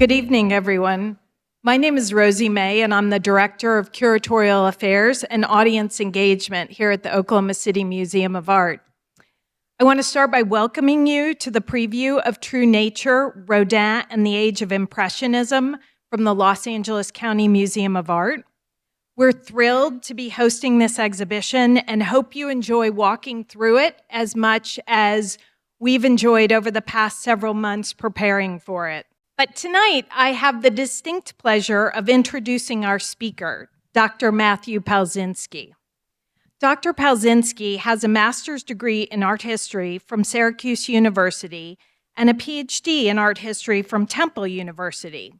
Good evening, everyone. My name is Rosie May, and I'm the Director of Curatorial Affairs and Audience Engagement here at the Oklahoma City Museum of Art. I want to start by welcoming you to the preview of True Nature, Rodin and the Age of Impressionism from the Los Angeles County Museum of Art. We're thrilled to be hosting this exhibition and hope you enjoy walking through it as much as we've enjoyed over the past several months preparing for it. But tonight, I have the distinct pleasure of introducing our speaker, Dr. Matthew Palczynski. Dr. Palczynski has a master's degree in art history from Syracuse University and a PhD in art history from Temple University.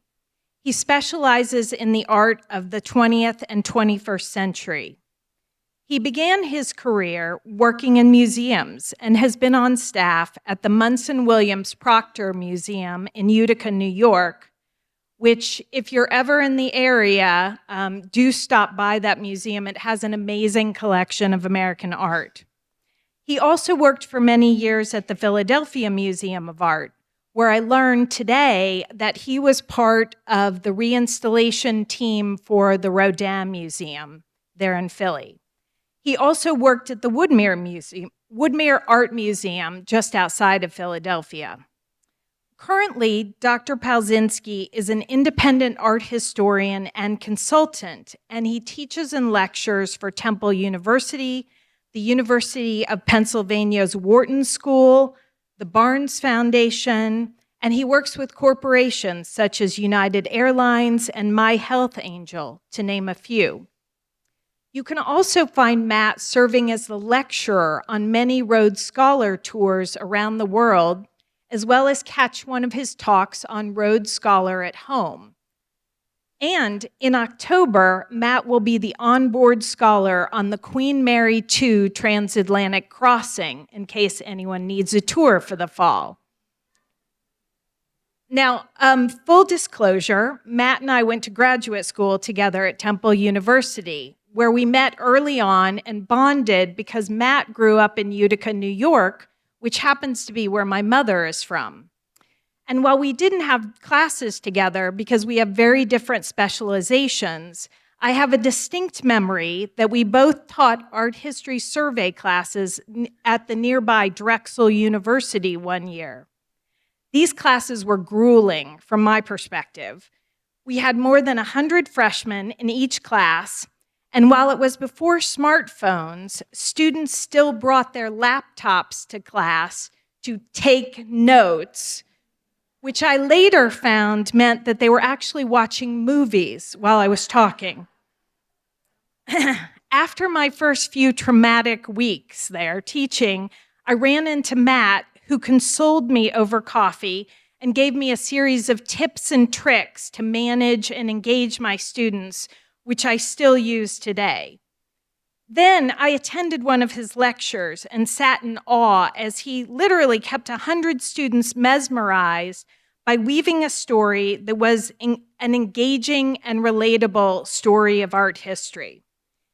He specializes in the art of the 20th and 21st century. He began his career working in museums and has been on staff at the Munson Williams Proctor Museum in Utica, New York, which, if you're ever in the area, do stop by that museum. It has an amazing collection of American art. He also worked for many years at the Philadelphia Museum of Art, where I learned today that he was part of the reinstallation team for the Rodin Museum there in Philly. He also worked at the Woodmere Art Museum just outside of Philadelphia. Currently, Dr. Palczynski is an independent art historian and consultant, and he teaches and lectures for Temple University, the University of Pennsylvania's Wharton School, the Barnes Foundation, and he works with corporations such as United Airlines and My Health Angel, to name a few. You can also find Matt serving as the lecturer on many Rhodes Scholar tours around the world, as well as catch one of his talks on Rhodes Scholar at home. And in October, Matt will be the onboard scholar on the Queen Mary II transatlantic crossing, in case anyone needs a tour for the fall. Now, full disclosure, Matt and I went to graduate school together at Temple University, where we met early on and bonded because Matt grew up in Utica, New York, which happens to be where my mother is from. And while we didn't have classes together because we have very different specializations, I have a distinct memory that we both taught art history survey classes at the nearby Drexel University one year. These classes were grueling from my perspective. We had more than 100 freshmen in each class, and while it was before smartphones, students still brought their laptops to class to take notes, which I later found meant that they were actually watching movies while I was talking. After my first few traumatic weeks there teaching, I ran into Matt, who consoled me over coffee and gave me a series of tips and tricks to manage and engage my students, which I still use today. Then I attended one of his lectures and sat in awe as he literally kept 100 students mesmerized by weaving a story that was an engaging and relatable story of art history.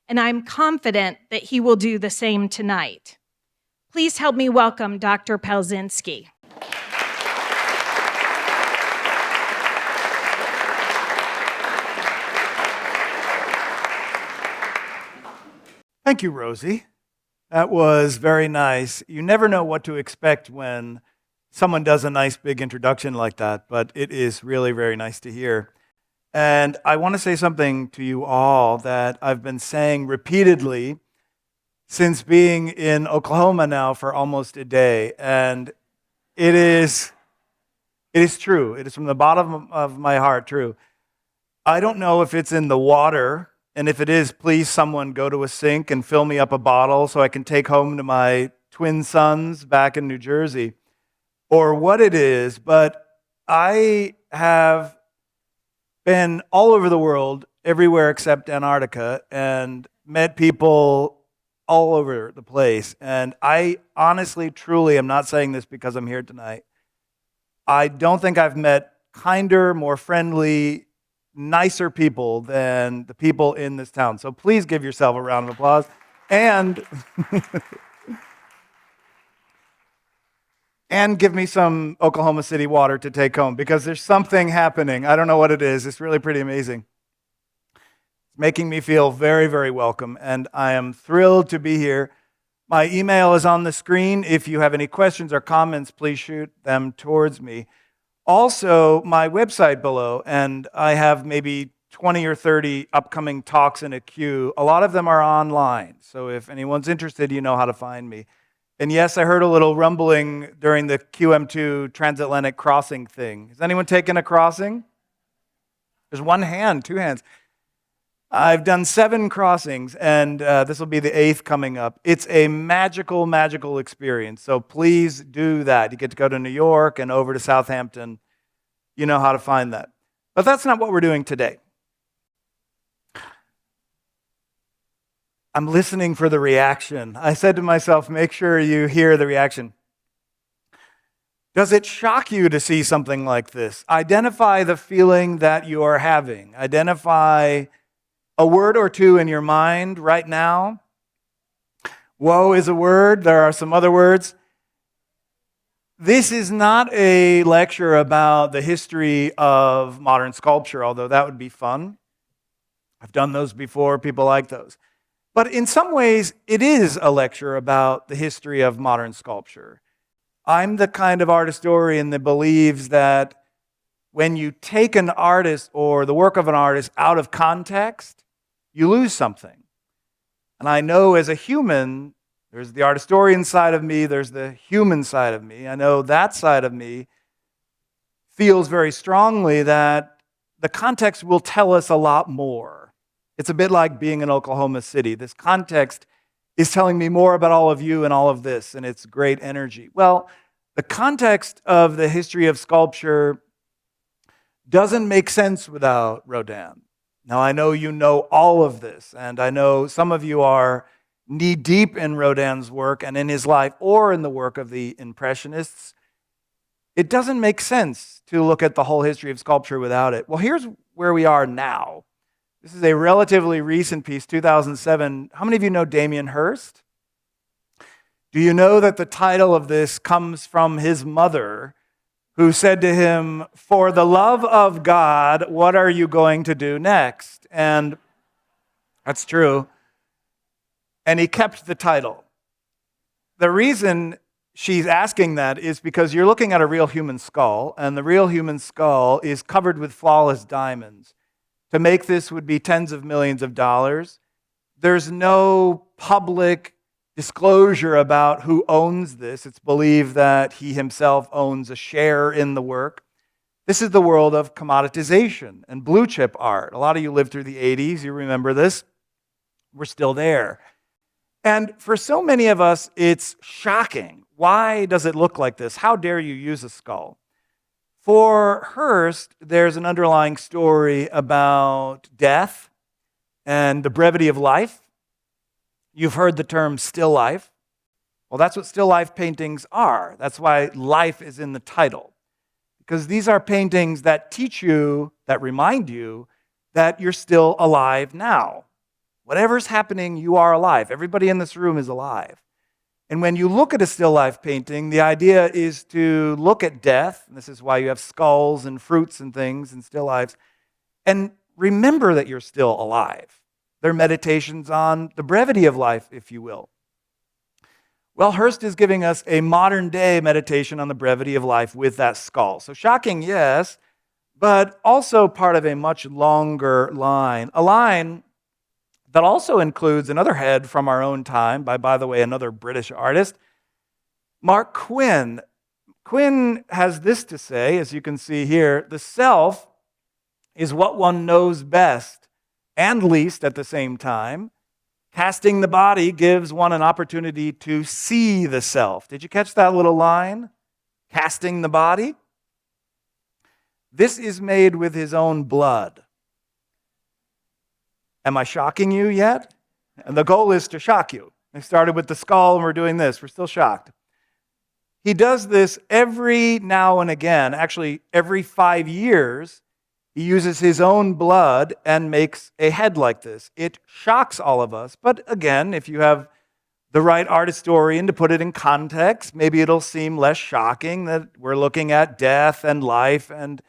And I'm confident that he will do the same tonight. Please help me welcome Dr. Palczynski. Thank you, Rosie. That was very nice. You never know what to expect when someone does a nice big introduction like that, but it is really very nice to hear. And I want to say something to you all that I've been saying repeatedly since being in Oklahoma now for almost a day. And it is true. It is from the bottom of my heart true. I don't know if it's in the water. And if it is, please someone go to a sink and fill me up a bottle so I can take home to my twin sons back in New Jersey, or what it is, but I have been all over the world, everywhere except Antarctica, and met people all over the place. And I honestly, truly, am not saying this because I'm here tonight. I don't think I've met kinder, more friendly, nicer people than the people in this town. So please give yourself a round of applause. And and give me some Oklahoma City water to take home because there's something happening. I don't know what it is. It's really pretty amazing. It's making me feel very, very welcome, and I am thrilled to be here. My email is on the screen. If you have any questions or comments, please shoot them towards me. Also, my website below, and I have maybe 20 or 30 upcoming talks in a queue. A lot of them are online, so if anyone's interested, you know how to find me. And yes, I heard a little rumbling during the QM2 transatlantic crossing thing. Has anyone taken a crossing? There's one hand, two hands. I've done 7 crossings, and this will be the 8th coming up. It's a magical, magical experience, so please do that. You get to go to New York and over to Southampton. You know how to find that. But that's not what we're doing today. I'm listening for the reaction. I said to myself, make sure you hear the reaction. Does it shock you to see something like this? Identify the feeling that you are having. Identify a word or two in your mind right now. Woe is a word. There are some other words. This is not a lecture about the history of modern sculpture, although that would be fun. I've done those before. People like those. But in some ways, it is a lecture about the history of modern sculpture. I'm the kind of art historian that believes that when you take an artist or the work of an artist out of context, you lose something. And I know as a human, there's the art historian side of me, there's the human side of me. I know that side of me feels very strongly that the context will tell us a lot more. It's a bit like being in Oklahoma City. This context is telling me more about all of you and all of this, and it's great energy. Well, the context of the history of sculpture doesn't make sense without Rodin. Now, I know you know all of this, and I know some of you are knee-deep in Rodin's work and in his life or in the work of the Impressionists. It doesn't make sense to look at the whole history of sculpture without it. Well, here's where we are now. This is a relatively recent piece, 2007. How many of you know Damien Hirst? Do you know that the title of this comes from his mother, who said to him, "For the love of God, what are you going to do next?" And that's true. And he kept the title. The reason she's asking that is because you're looking at a real human skull, and the real human skull is covered with flawless diamonds. To make this would be tens of millions of dollars. There's no public disclosure about who owns this. It's believed that he himself owns a share in the work. This is the world of commoditization and blue chip art. A lot of you lived through the 80s. You remember this. We're still there. And for so many of us, it's shocking. Why does it look like this? How dare you use a skull? For Hirst, there's an underlying story about death and the brevity of life. You've heard the term still life. Well, that's what still life paintings are. That's why life is in the title. Because these are paintings that teach you, that remind you that you're still alive now. Whatever's happening, you are alive. Everybody in this room is alive. And when you look at a still life painting, the idea is to look at death, and this is why you have skulls and fruits and things and still lives, and remember that you're still alive. They're meditations on the brevity of life, if you will. Well, Hirst is giving us a modern day meditation on the brevity of life with that skull. So shocking, yes, but also part of a much longer line. A line that also includes another head from our own time, by the way, another British artist, Mark Quinn. Quinn has this to say, as you can see here: the self is what one knows best and least at the same time. Casting the body gives one an opportunity to see the self. Did you catch that little line? Casting the body? This is made with his own blood. Am I shocking you yet? And the goal is to shock you. I started with the skull and we're doing this. We're still shocked. He does this every now and again. Actually, every 5 years, he uses his own blood and makes a head like this. It shocks all of us. But again, if you have the right art historian to put it in context. Maybe it'll seem less shocking that we're looking at death and life, and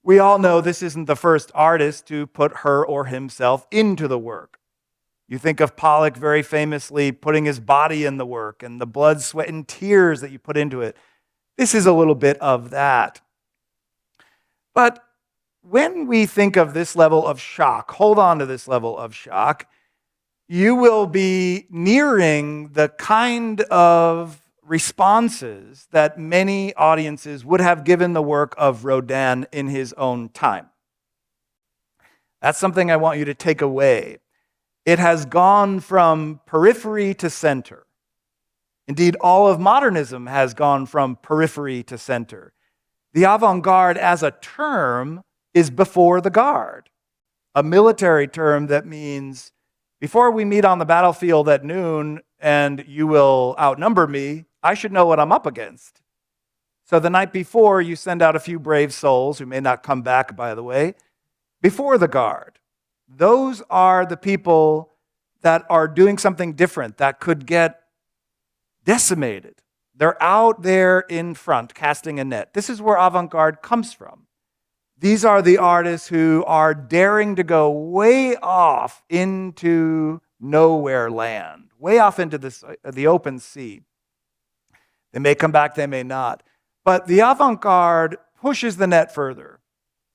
we all know this isn't the first artist to put her or himself into the work. You think of Pollock very famously putting his body in the work and the blood, sweat, and tears that you put into it. This is a little bit of that. But when we think of this level of shock, hold on to this level of shock, you will be nearing the kind of responses that many audiences would have given the work of Rodin in his own time. That's something I want you to take away. It has gone from periphery to center. Indeed, all of modernism has gone from periphery to center. The avant-garde as a term is before the guard, a military term that means before we meet on the battlefield at noon and you will outnumber me, I should know what I'm up against. So the night before, you send out a few brave souls who may not come back, by the way, before the guard. Those are the people that are doing something different that could get decimated. They're out there in front casting a net. This is where avant-garde comes from. These are the artists who are daring to go way off into nowhere land, way off into the open sea. They may come back, they may not. But the avant-garde pushes the net further.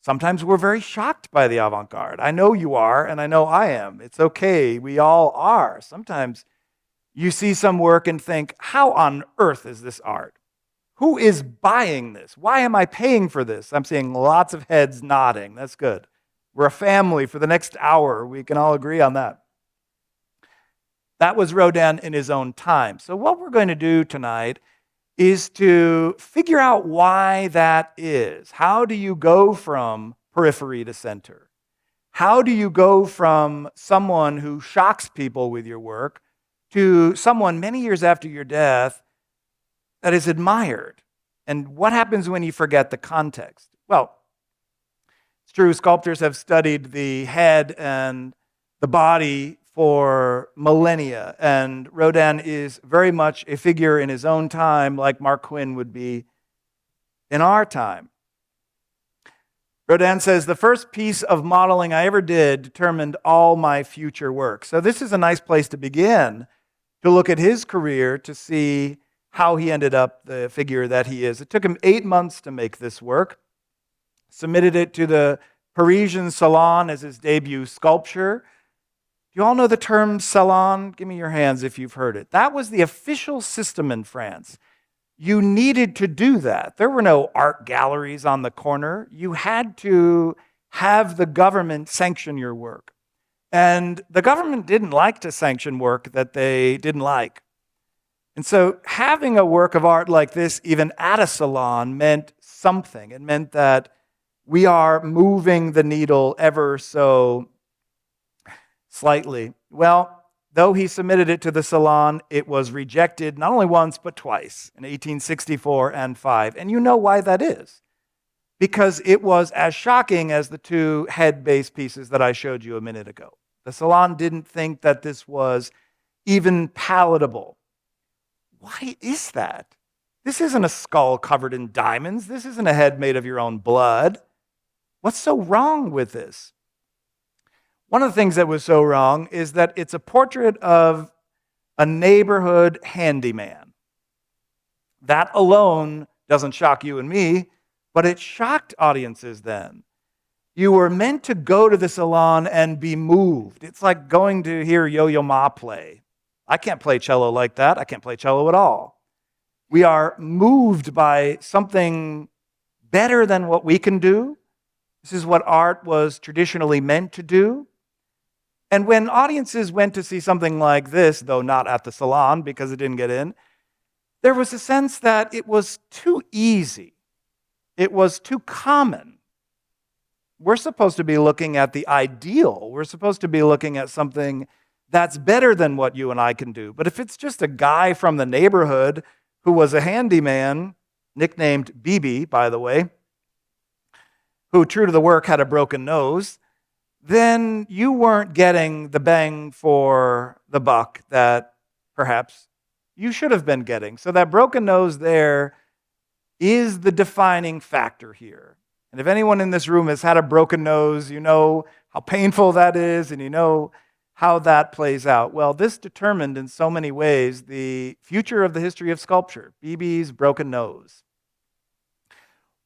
Sometimes we're very shocked by the avant-garde. I know you are, and I know I am. It's okay, we all are. Sometimes you see some work and think, how on earth is this art? Who is buying this? Why am I paying for this? I'm seeing lots of heads nodding. That's good. We're a family for the next hour. We can all agree on that. That was Rodin in his own time. So what we're going to do tonight is to figure out why that is. How do you go from periphery to center? How do you go from someone who shocks people with your work to someone many years after your death that is admired? And what happens when you forget the context? Well, it's true, sculptors have studied the head and the body for millennia, and Rodin is very much a figure in his own time, like Mark Quinn would be in our time. Rodin says, the first piece of modeling I ever did determined all my future work. So this is a nice place to begin, to look at his career, to see how he ended up the figure that he is. It took him 8 months to make this work, submitted it to the Parisian Salon as his debut sculpture. Do you all know the term salon? Give me your hands if you've heard it. That was the official system in France. You needed to do that. There were no art galleries on the corner. You had to have the government sanction your work. And the government didn't like to sanction work that they didn't like. And so having a work of art like this, even at a salon, meant something. It meant that we are moving the needle ever so slightly. Well, though he submitted it to the Salon, it was rejected not only once, but twice, in 1864 and 5. And you know why that is. Because it was as shocking as the two head-based pieces that I showed you a minute ago. The Salon didn't think that this was even palatable. Why is that? This isn't a skull covered in diamonds. This isn't a head made of your own blood. What's so wrong with this? One of the things that was so wrong is that it's a portrait of a neighborhood handyman. That alone doesn't shock you and me, but it shocked audiences then. You were meant to go to the salon and be moved. It's like going to hear Yo-Yo Ma play. I can't play cello like that. I can't play cello at all. We are moved by something better than what we can do. This is what art was traditionally meant to do. And when audiences went to see something like this, though not at the salon because it didn't get in, there was a sense that it was too easy. It was too common. We're supposed to be looking at the ideal. We're supposed to be looking at something that's better than what you and I can do. But if it's just a guy from the neighborhood who was a handyman, nicknamed BB, by the way, who, true to the work, had a broken nose, then you weren't getting the bang for the buck that perhaps, you should have been getting. So that broken nose there is the defining factor here. And if anyone in this room has had a broken nose, you know how painful that is, and you know how that plays out. Well, this determined in so many ways the future of the history of sculpture, BB's broken nose.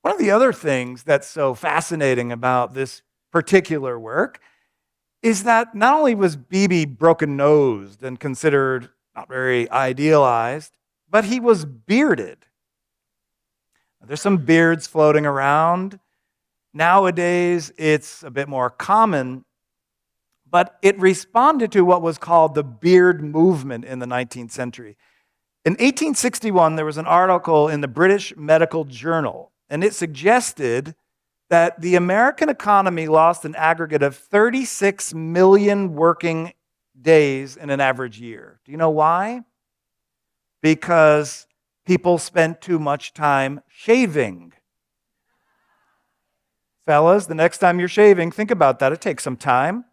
One of the other things that's so fascinating about this particular work is that not only was BB broken-nosed and considered not very idealized, but he was bearded. There's some beards floating around. Nowadays, it's a bit more common, but it responded to what was called the beard movement in the 19th century. In 1861, there was an article in the British Medical Journal, and it suggested that the American economy lost an aggregate of 36 million working days in an average year. Do you know why? Because people spent too much time shaving. Fellas, the next time you're shaving, think about that. It takes some time.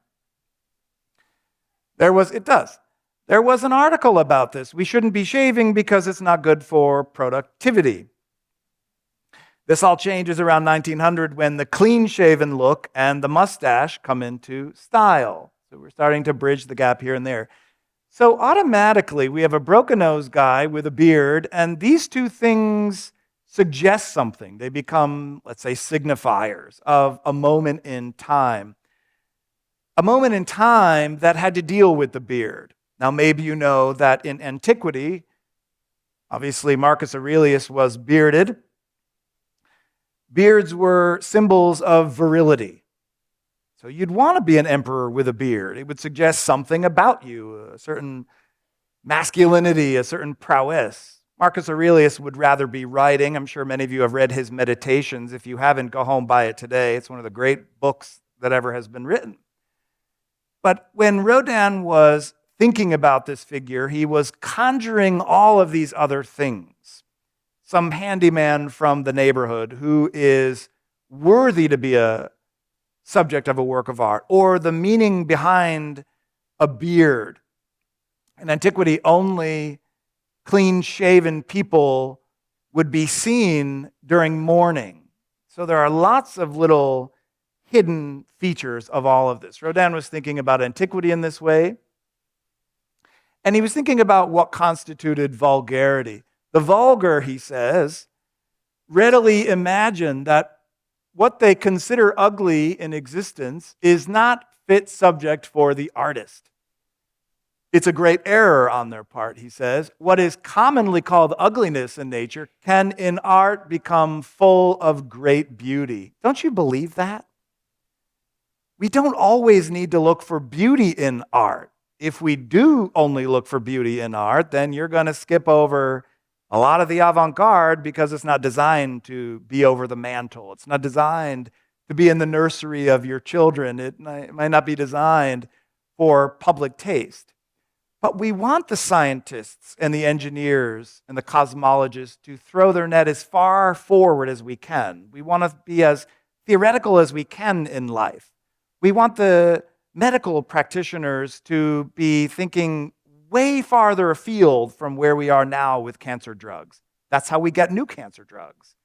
It does. There was an article about this. We shouldn't be shaving because it's not good for productivity. This all changes around 1900 when the clean-shaven look and the mustache come into style. So we're starting to bridge the gap here and there. So automatically, we have a broken-nosed guy with a beard, and these two things suggest something. They become, let's say, signifiers of a moment in time. A moment in time that had to deal with the beard. Now, maybe you know that in antiquity, obviously Marcus Aurelius was bearded. Beards were symbols of virility. So you'd want to be an emperor with a beard. It would suggest something about you, a certain masculinity, a certain prowess. Marcus Aurelius would rather be writing. I'm sure many of you have read his Meditations. If you haven't, go home, buy it today. It's one of the great books that ever has been written. But when Rodin was thinking about this figure, he was conjuring all of these other things. Some handyman from the neighborhood who is worthy to be a subject of a work of art, or the meaning behind a beard. In antiquity, only clean-shaven people would be seen during mourning. So there are lots of little hidden features of all of this. Rodin was thinking about antiquity in this way, and he was thinking about what constituted vulgarity. The vulgar, he says, readily imagine that what they consider ugly in existence is not fit subject for the artist. It's a great error on their part, he says. What is commonly called ugliness in nature can in art become full of great beauty. Don't you believe that? We don't always need to look for beauty in art. If we do only look for beauty in art, then you're going to skip over a lot of the avant-garde because it's not designed to be over the mantle. It's not designed to be in the nursery of your children. It might not be designed for public taste. But we want the scientists and the engineers and the cosmologists to throw their net as far forward as we can. We want to be as theoretical as we can in life. We want the medical practitioners to be thinking way farther afield from where we are now with cancer drugs. That's how we get new cancer drugs.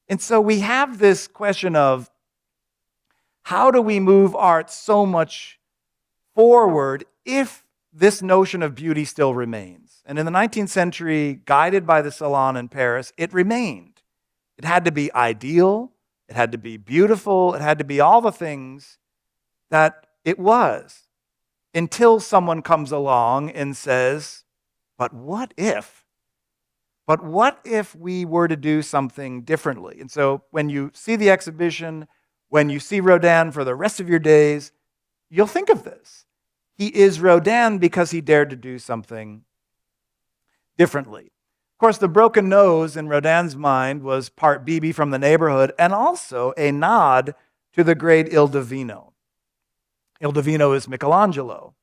And so we have this question of how do we move art so much forward if this notion of beauty still remains? And in the 19th century, guided by the Salon in Paris, it remained. It had to be ideal, it had to be beautiful, it had to be all the things that it was. Until someone comes along and says, but what if? But what if we were to do something differently? And so when you see the exhibition, when you see Rodin for the rest of your days, you'll think of this. He is Rodin because he dared to do something differently. Of course, the broken nose in Rodin's mind was part BB from the neighborhood and also a nod to the great Il Divino. Il Divino is Michelangelo,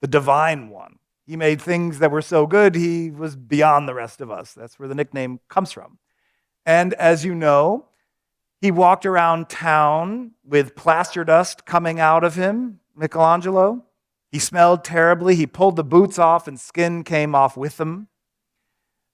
the divine one. He made things that were so good, he was beyond the rest of us. That's where the nickname comes from. And as you know, he walked around town with plaster dust coming out of him, Michelangelo. He smelled terribly. He pulled the boots off and skin came off with them.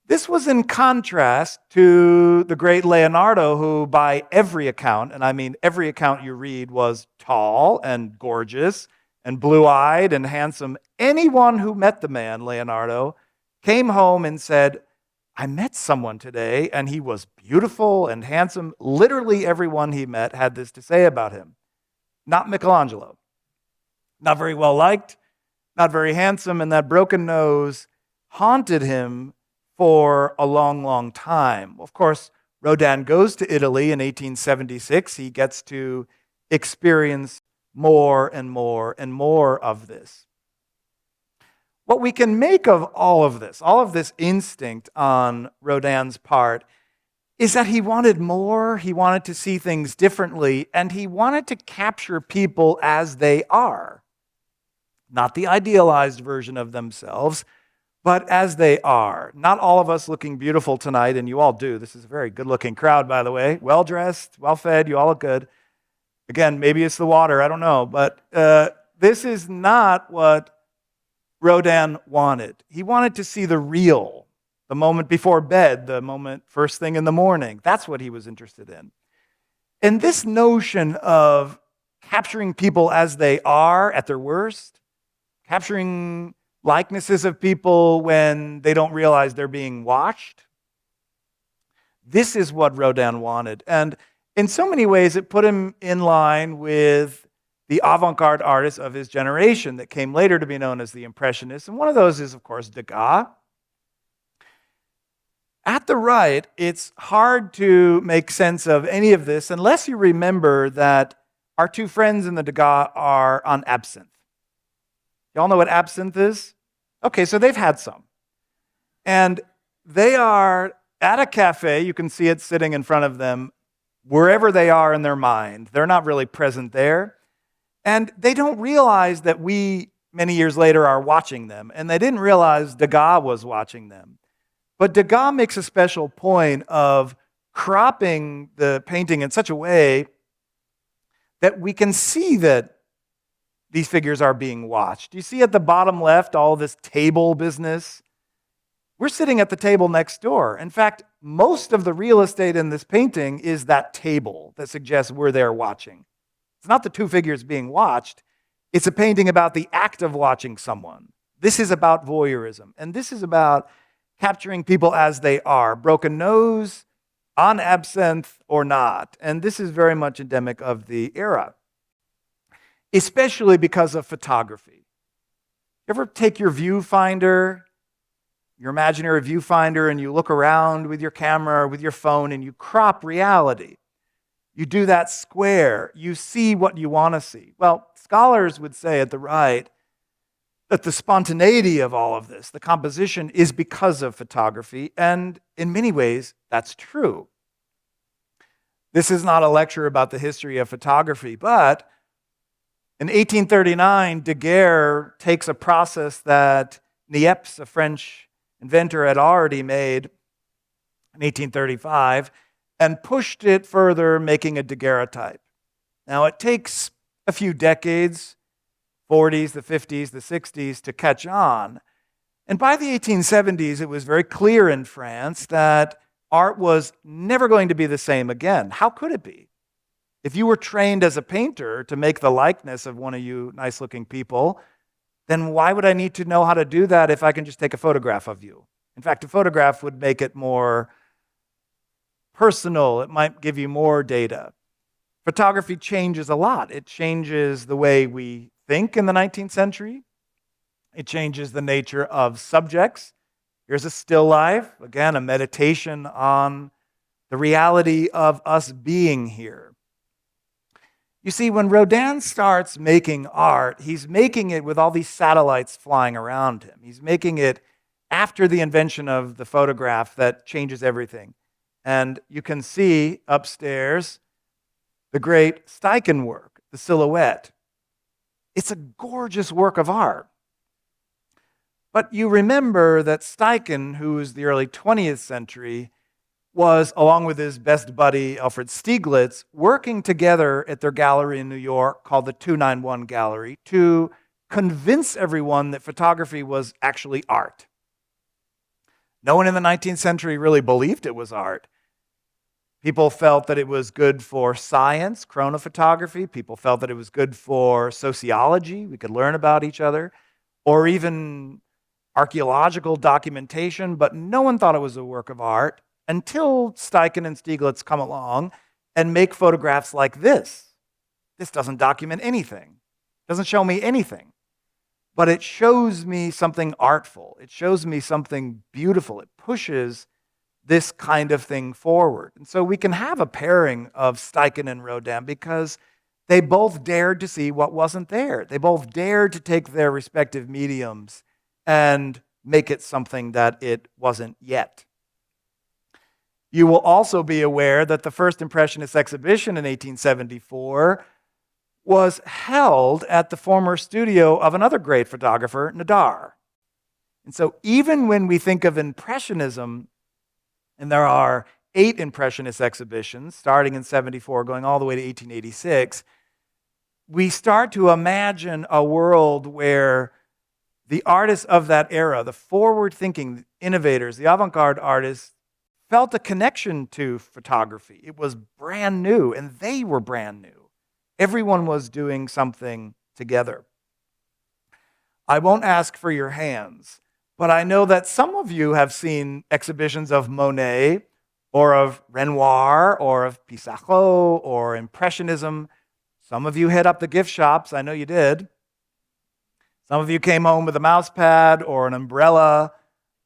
This was in contrast to the great Leonardo, who by every account, and I mean every account you read, was tall and gorgeous and blue-eyed and handsome. Anyone who met the man, Leonardo, came home and said, I met someone today, and he was beautiful and handsome. Literally everyone he met had this to say about him. Not Michelangelo. Not very well liked, not very handsome, and that broken nose haunted him for a long, long time. Of course, Rodin goes to Italy in 1876. He gets to experience more and more and more of this. What we can make of all of this instinct on Rodin's part, is that he wanted more, he wanted to see things differently, and he wanted to capture people as they are. Not the idealized version of themselves, but as they are. Not all of us looking beautiful tonight, and you all do. This is a very good-looking crowd, by the way. Well-dressed, well-fed, you all look good. Again, maybe it's the water, I don't know. But this is not what Rodin wanted. He wanted to see the real, the moment before bed, the moment first thing in the morning. That's what he was interested in. And this notion of capturing people as they are at their worst, capturing likenesses of people when they don't realize they're being watched. This is what Rodin wanted. And in so many ways, it put him in line with the avant-garde artists of his generation that came later to be known as the Impressionists. And one of those is, of course, Degas. At the right, it's hard to make sense of any of this unless you remember that our two friends in the Degas are on absinthe. Y'all know what absinthe is? Okay, so they've had some. And they are at a cafe. You can see it sitting in front of them, wherever they are in their mind. They're not really present there. And they don't realize that we, many years later, are watching them. And they didn't realize Degas was watching them. But Degas makes a special point of cropping the painting in such a way that we can see that these figures are being watched. You see at the bottom left all this table business? We're sitting at the table next door. In fact, most of the real estate in this painting is that table that suggests we're there watching. It's not the two figures being watched. It's a painting about the act of watching someone. This is about voyeurism. And this is about capturing people as they are, broken nose, on absinthe or not. And this is very much endemic of the era, especially because of photography. You ever take your viewfinder, your imaginary viewfinder, and you look around with your camera or with your phone and you crop reality? You do that square. You see what you want to see. Well, scholars would say at the right that the spontaneity of all of this, the composition, is because of photography, and in many ways, that's true. This is not a lecture about the history of photography, but in 1839, Degas takes a process that Niepce, a French inventor, had already made in 1835 and pushed it further, making a daguerreotype. Now, it takes a few decades, 40s, the 50s, the 60s, to catch on. And by the 1870s, it was very clear in France that art was never going to be the same again. How could it be? If you were trained as a painter to make the likeness of one of you nice-looking people, then why would I need to know how to do that if I can just take a photograph of you? In fact, a photograph would make it more personal. It might give you more data. Photography changes a lot. It changes the way we think in the 19th century. It changes the nature of subjects. Here's a still life, again, a meditation on the reality of us being here. You see, when Rodin starts making art, he's making it with all these satellites flying around him. He's making it after the invention of the photograph that changes everything. And you can see upstairs the great Steichen work, the silhouette. It's a gorgeous work of art. But you remember that Steichen, who was the early 20th century, was, along with his best buddy, Alfred Stieglitz, working together at their gallery in New York called the 291 Gallery to convince everyone that photography was actually art. No one in the 19th century really believed it was art. People felt that it was good for science, chronophotography. People felt that it was good for sociology. We could learn about each other, or even archaeological documentation, but no one thought it was a work of art until Steichen and Stieglitz come along and make photographs like this. This doesn't document anything, doesn't show me anything, but it shows me something artful. It shows me something beautiful. It pushes this kind of thing forward. And so we can have a pairing of Steichen and Rodin because they both dared to see what wasn't there. They both dared to take their respective mediums and make it something that it wasn't yet. You will also be aware that the first Impressionist exhibition in 1874 was held at the former studio of another great photographer, Nadar. And so even when we think of Impressionism, and there are 8 Impressionist exhibitions, starting in 74, going all the way to 1886, we start to imagine a world where the artists of that era, the forward-thinking innovators, the avant-garde artists, felt a connection to photography. It was brand new, and they were brand new. Everyone was doing something together. I won't ask for your hands, but I know that some of you have seen exhibitions of Monet or of Renoir or of Pissarro or Impressionism. Some of you hit up the gift shops. I know you did. Some of you came home with a mouse pad or an umbrella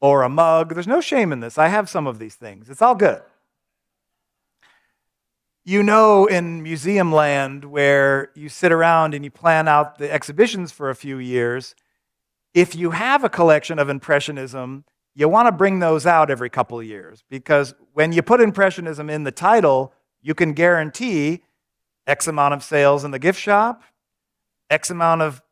or a mug. There's no shame in this. I have some of these things. It's all good. You know, in museum land where you sit around and you plan out the exhibitions for a few years, if you have a collection of Impressionism, you want to bring those out every couple of years, because when you put Impressionism in the title, you can guarantee X amount of sales in the gift shop, X amount of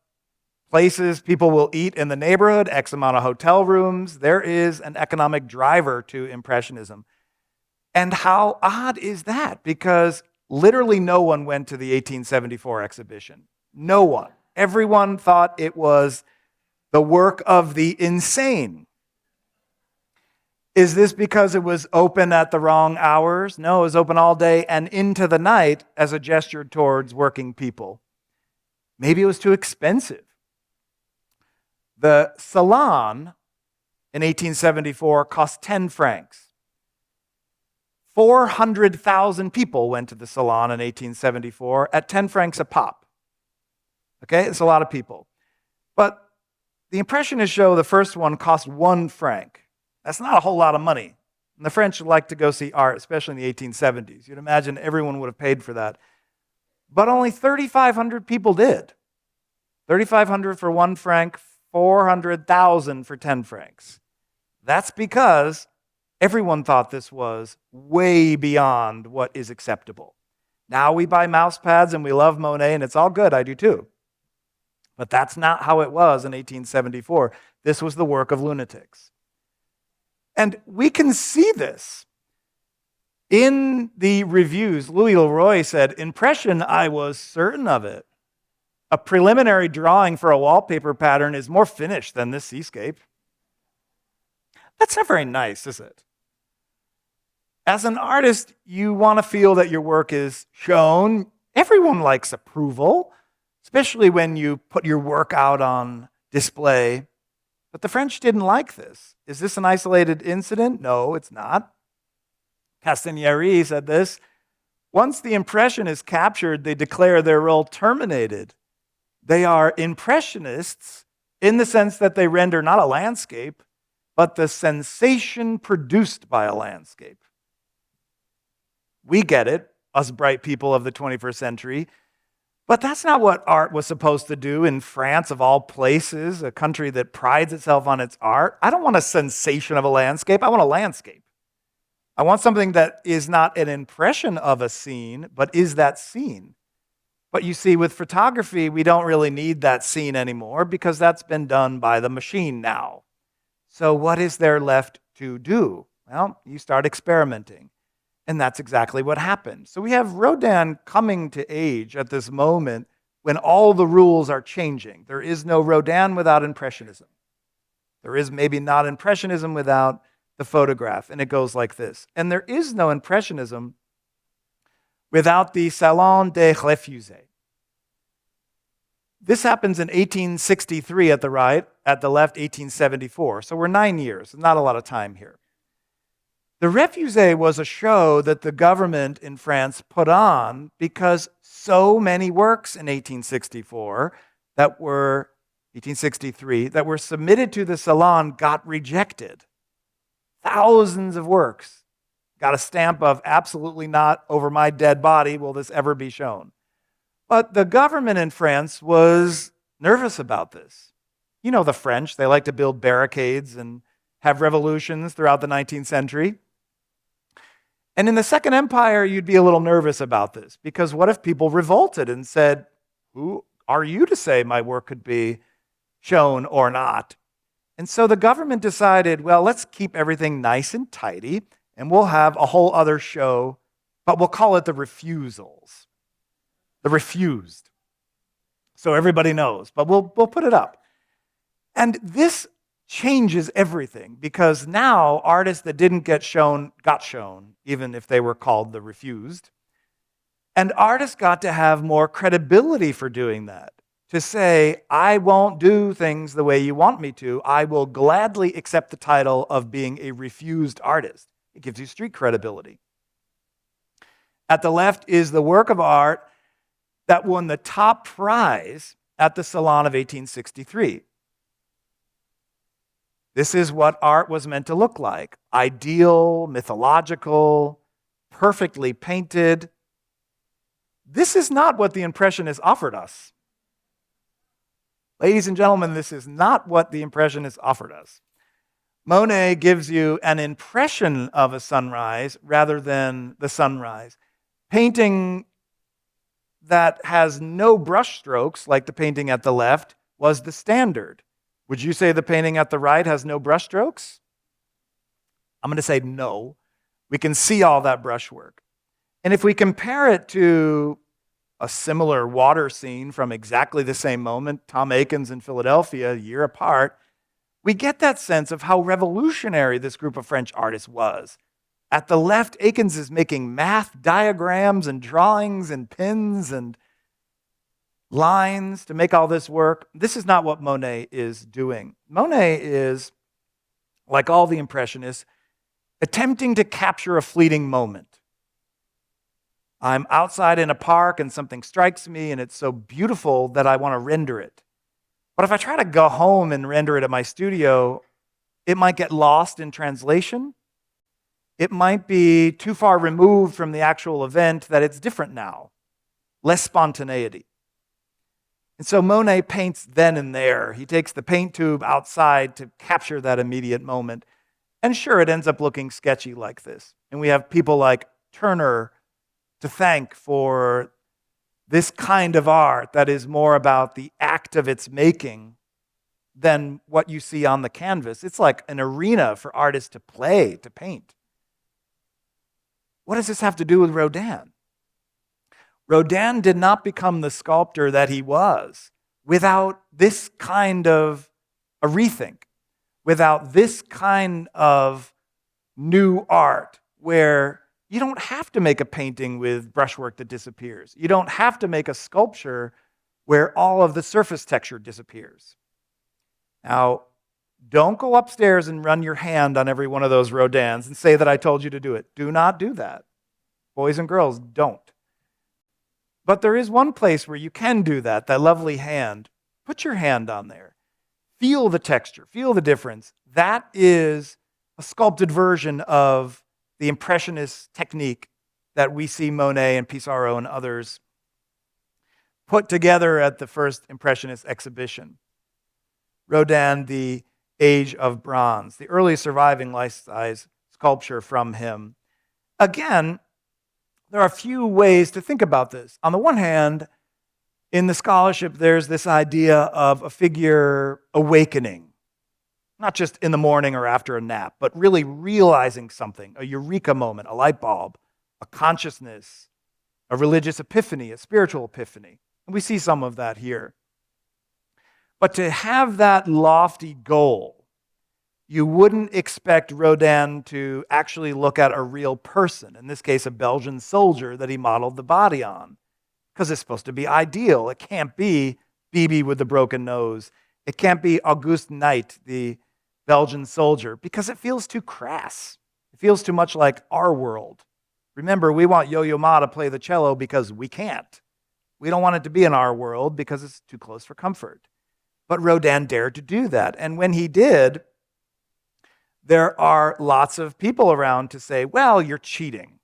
places people will eat in the neighborhood, X amount of hotel rooms. There is an economic driver to Impressionism. And how odd is that? Because literally no one went to the 1874 exhibition. No one. Everyone thought it was the work of the insane. Is this because it was open at the wrong hours? No, it was open all day and into the night as a gesture towards working people. Maybe it was too expensive. The salon in 1874 cost 10 francs. 400,000 people went to the salon in 1874 at 10 francs a pop. Okay, it's a lot of people. But the Impressionists show, the first one, cost 1 franc. That's not a whole lot of money. And the French like to go see art, especially in the 1870s. You'd imagine everyone would have paid for that. But only 3,500 people did. 3,500 for 1 franc, 400,000 for 10 francs. That's because everyone thought this was way beyond what is acceptable. Now we buy mouse pads and we love Monet, and it's all good. I do too. But that's not how it was in 1874. This was the work of lunatics. And we can see this. In the reviews, Louis Leroy said, "Impression, I was certain of it. A preliminary drawing for a wallpaper pattern is more finished than this seascape." That's not very nice, is it? As an artist, you want to feel that your work is shown. Everyone likes approval, especially when you put your work out on display. But the French didn't like this. Is this an isolated incident? No, it's not. Castagneri said this: "Once the impression is captured, they declare their role terminated. They are impressionists in the sense that they render not a landscape, but the sensation produced by a landscape." We get it, us bright people of the 21st century, but that's not what art was supposed to do in France, of all places, a country that prides itself on its art. I don't want a sensation of a landscape. I want a landscape. I want something that is not an impression of a scene, but is that scene. But you see, with photography, we don't really need that scene anymore because that's been done by the machine now. So what is there left to do? Well, you start experimenting. And that's exactly what happened. So we have Rodin coming to age at this moment when all the rules are changing. There is no Rodin without Impressionism. There is maybe not Impressionism without the photograph, and it goes like this. And there is no Impressionism without the Salon des Refusés. This happens in 1863 at the right, at the left, 1874. So we're 9 years, not a lot of time here. The Refusés was a show that the government in France put on because so many works in 1863 that were submitted to the Salon got rejected. Thousands of works got a stamp of absolutely not over my dead body will this ever be shown. But the government in France was nervous about this. You know the French, they like to build barricades and have revolutions throughout the 19th century. And in the Second Empire, you'd be a little nervous about this, because what if people revolted and said, who are you to say my work could be shown or not? And so the government decided, well, let's keep everything nice and tidy, and we'll have a whole other show, but we'll call it the refusals. The refused. So everybody knows, but we'll put it up. And this changes everything, because now artists that didn't get shown got shown, even if they were called the refused. And artists got to have more credibility for doing that. To say, I won't do things the way you want me to. I will gladly accept the title of being a refused artist. It gives you street credibility. At the left is the work of art that won the top prize at the Salon of 1863. This is what art was meant to look like. Ideal, mythological, perfectly painted. This is not what the Impressionists offered us. Ladies and gentlemen, this is not what the Impressionists offered us. Monet gives you an impression of a sunrise rather than the sunrise. Painting that has no brush strokes, like the painting at the left, was the standard. Would you say the painting at the right has no brush strokes? I'm going to say no. We can see all that brushwork. And if we compare it to a similar water scene from exactly the same moment, Tom Aikens in Philadelphia, a year apart, we get that sense of how revolutionary this group of French artists was. At the left, Aikens is making math diagrams and drawings and pins and lines to make all this work. This is not what Monet is doing. Monet is, like all the Impressionists, attempting to capture a fleeting moment. I'm outside in a park and something strikes me and it's so beautiful that I want to render it. But if I try to go home and render it at my studio, it might get lost in translation. It might be too far removed from the actual event that it's different now. Less spontaneity. And so Monet paints then and there. He takes the paint tube outside to capture that immediate moment. And sure, it ends up looking sketchy like this. And we have people like Turner to thank for this kind of art that is more about the act of its making than what you see on the canvas. It's like an arena for artists to play, to paint. What does this have to do with Rodin? Rodin did not become the sculptor that he was without this kind of a rethink, without this kind of new art where you don't have to make a painting with brushwork that disappears. You don't have to make a sculpture where all of the surface texture disappears. Now, don't go upstairs and run your hand on every one of those Rodins and say that I told you to do it. Do not do that. Boys and girls, don't. But there is one place where you can do that lovely hand. Put your hand on there. Feel the texture. Feel the difference. That is a sculpted version of the Impressionist technique that we see Monet and Pissarro and others put together at the first Impressionist exhibition. Rodin, the Age of Bronze, the early surviving life-size sculpture from him. Again, there are a few ways to think about this. On the one hand, in the scholarship, there's this idea of a figure awakening, not just in the morning or after a nap, but really realizing something, a eureka moment, a light bulb, a consciousness, a religious epiphany, a spiritual epiphany. And we see some of that here. But to have that lofty goal, you wouldn't expect Rodin to actually look at a real person, in this case, a Belgian soldier that he modeled the body on, because it's supposed to be ideal. It can't be Bibi with the broken nose. It can't be Auguste Knight, the Belgian soldier, because it feels too crass. It feels too much like our world. Remember, we want Yo-Yo Ma to play the cello because we can't. We don't want it to be in our world because it's too close for comfort. But Rodin dared to do that. And when he did, there are lots of people around to say, well, you're cheating.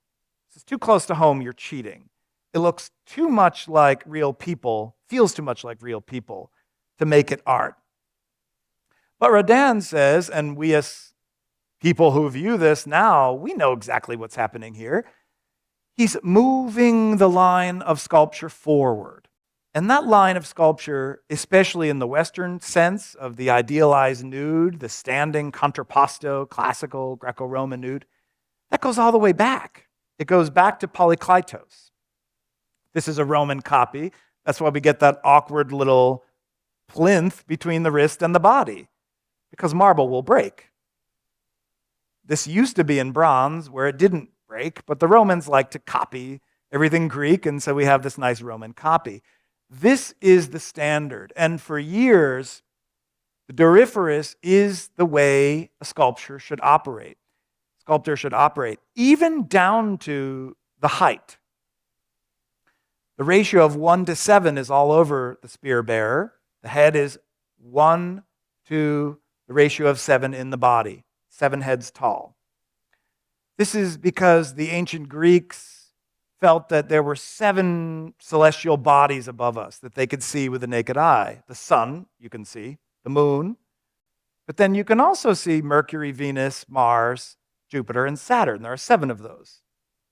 This is too close to home, you're cheating. It looks too much like real people, feels too much like real people to make it art. But Rodin says, and we as people who view this now, we know exactly what's happening here. He's moving the line of sculpture forward. And that line of sculpture, especially in the Western sense of the idealized nude, the standing contrapposto, classical Greco-Roman nude, that goes all the way back. It goes back to Polykleitos. This is a Roman copy. That's why we get that awkward little plinth between the wrist and the body, because marble will break. This used to be in bronze where it didn't break, but the Romans like to copy everything Greek, and so we have this nice Roman copy. This is the standard, and for years, the doryphorus is the way a sculpture should operate. Sculptor should operate, even down to the height. The ratio of 1:7 is all over the spear bearer. The head is 1 to the ratio of 7 in the body, 7 heads tall. This is because the ancient Greeks felt that there were 7 celestial bodies above us that they could see with the naked eye. The sun, you can see, the moon, but then you can also see Mercury, Venus, Mars, Jupiter, and Saturn. There are 7 of those.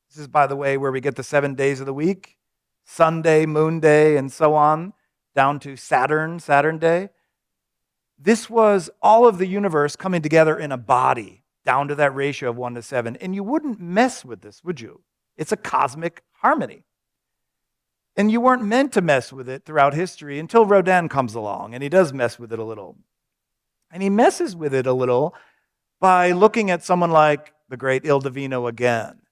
This is, by the way, where we get the 7 days of the week, Sunday, Moon Day, and so on, down to Saturn Day. This was all of the universe coming together in a body, down to that ratio of 1:7. And you wouldn't mess with this, would you? It's a cosmic harmony. And you weren't meant to mess with it throughout history until Rodin comes along, and he does mess with it a little. And he messes with it a little by looking at someone like the great Il Divino again.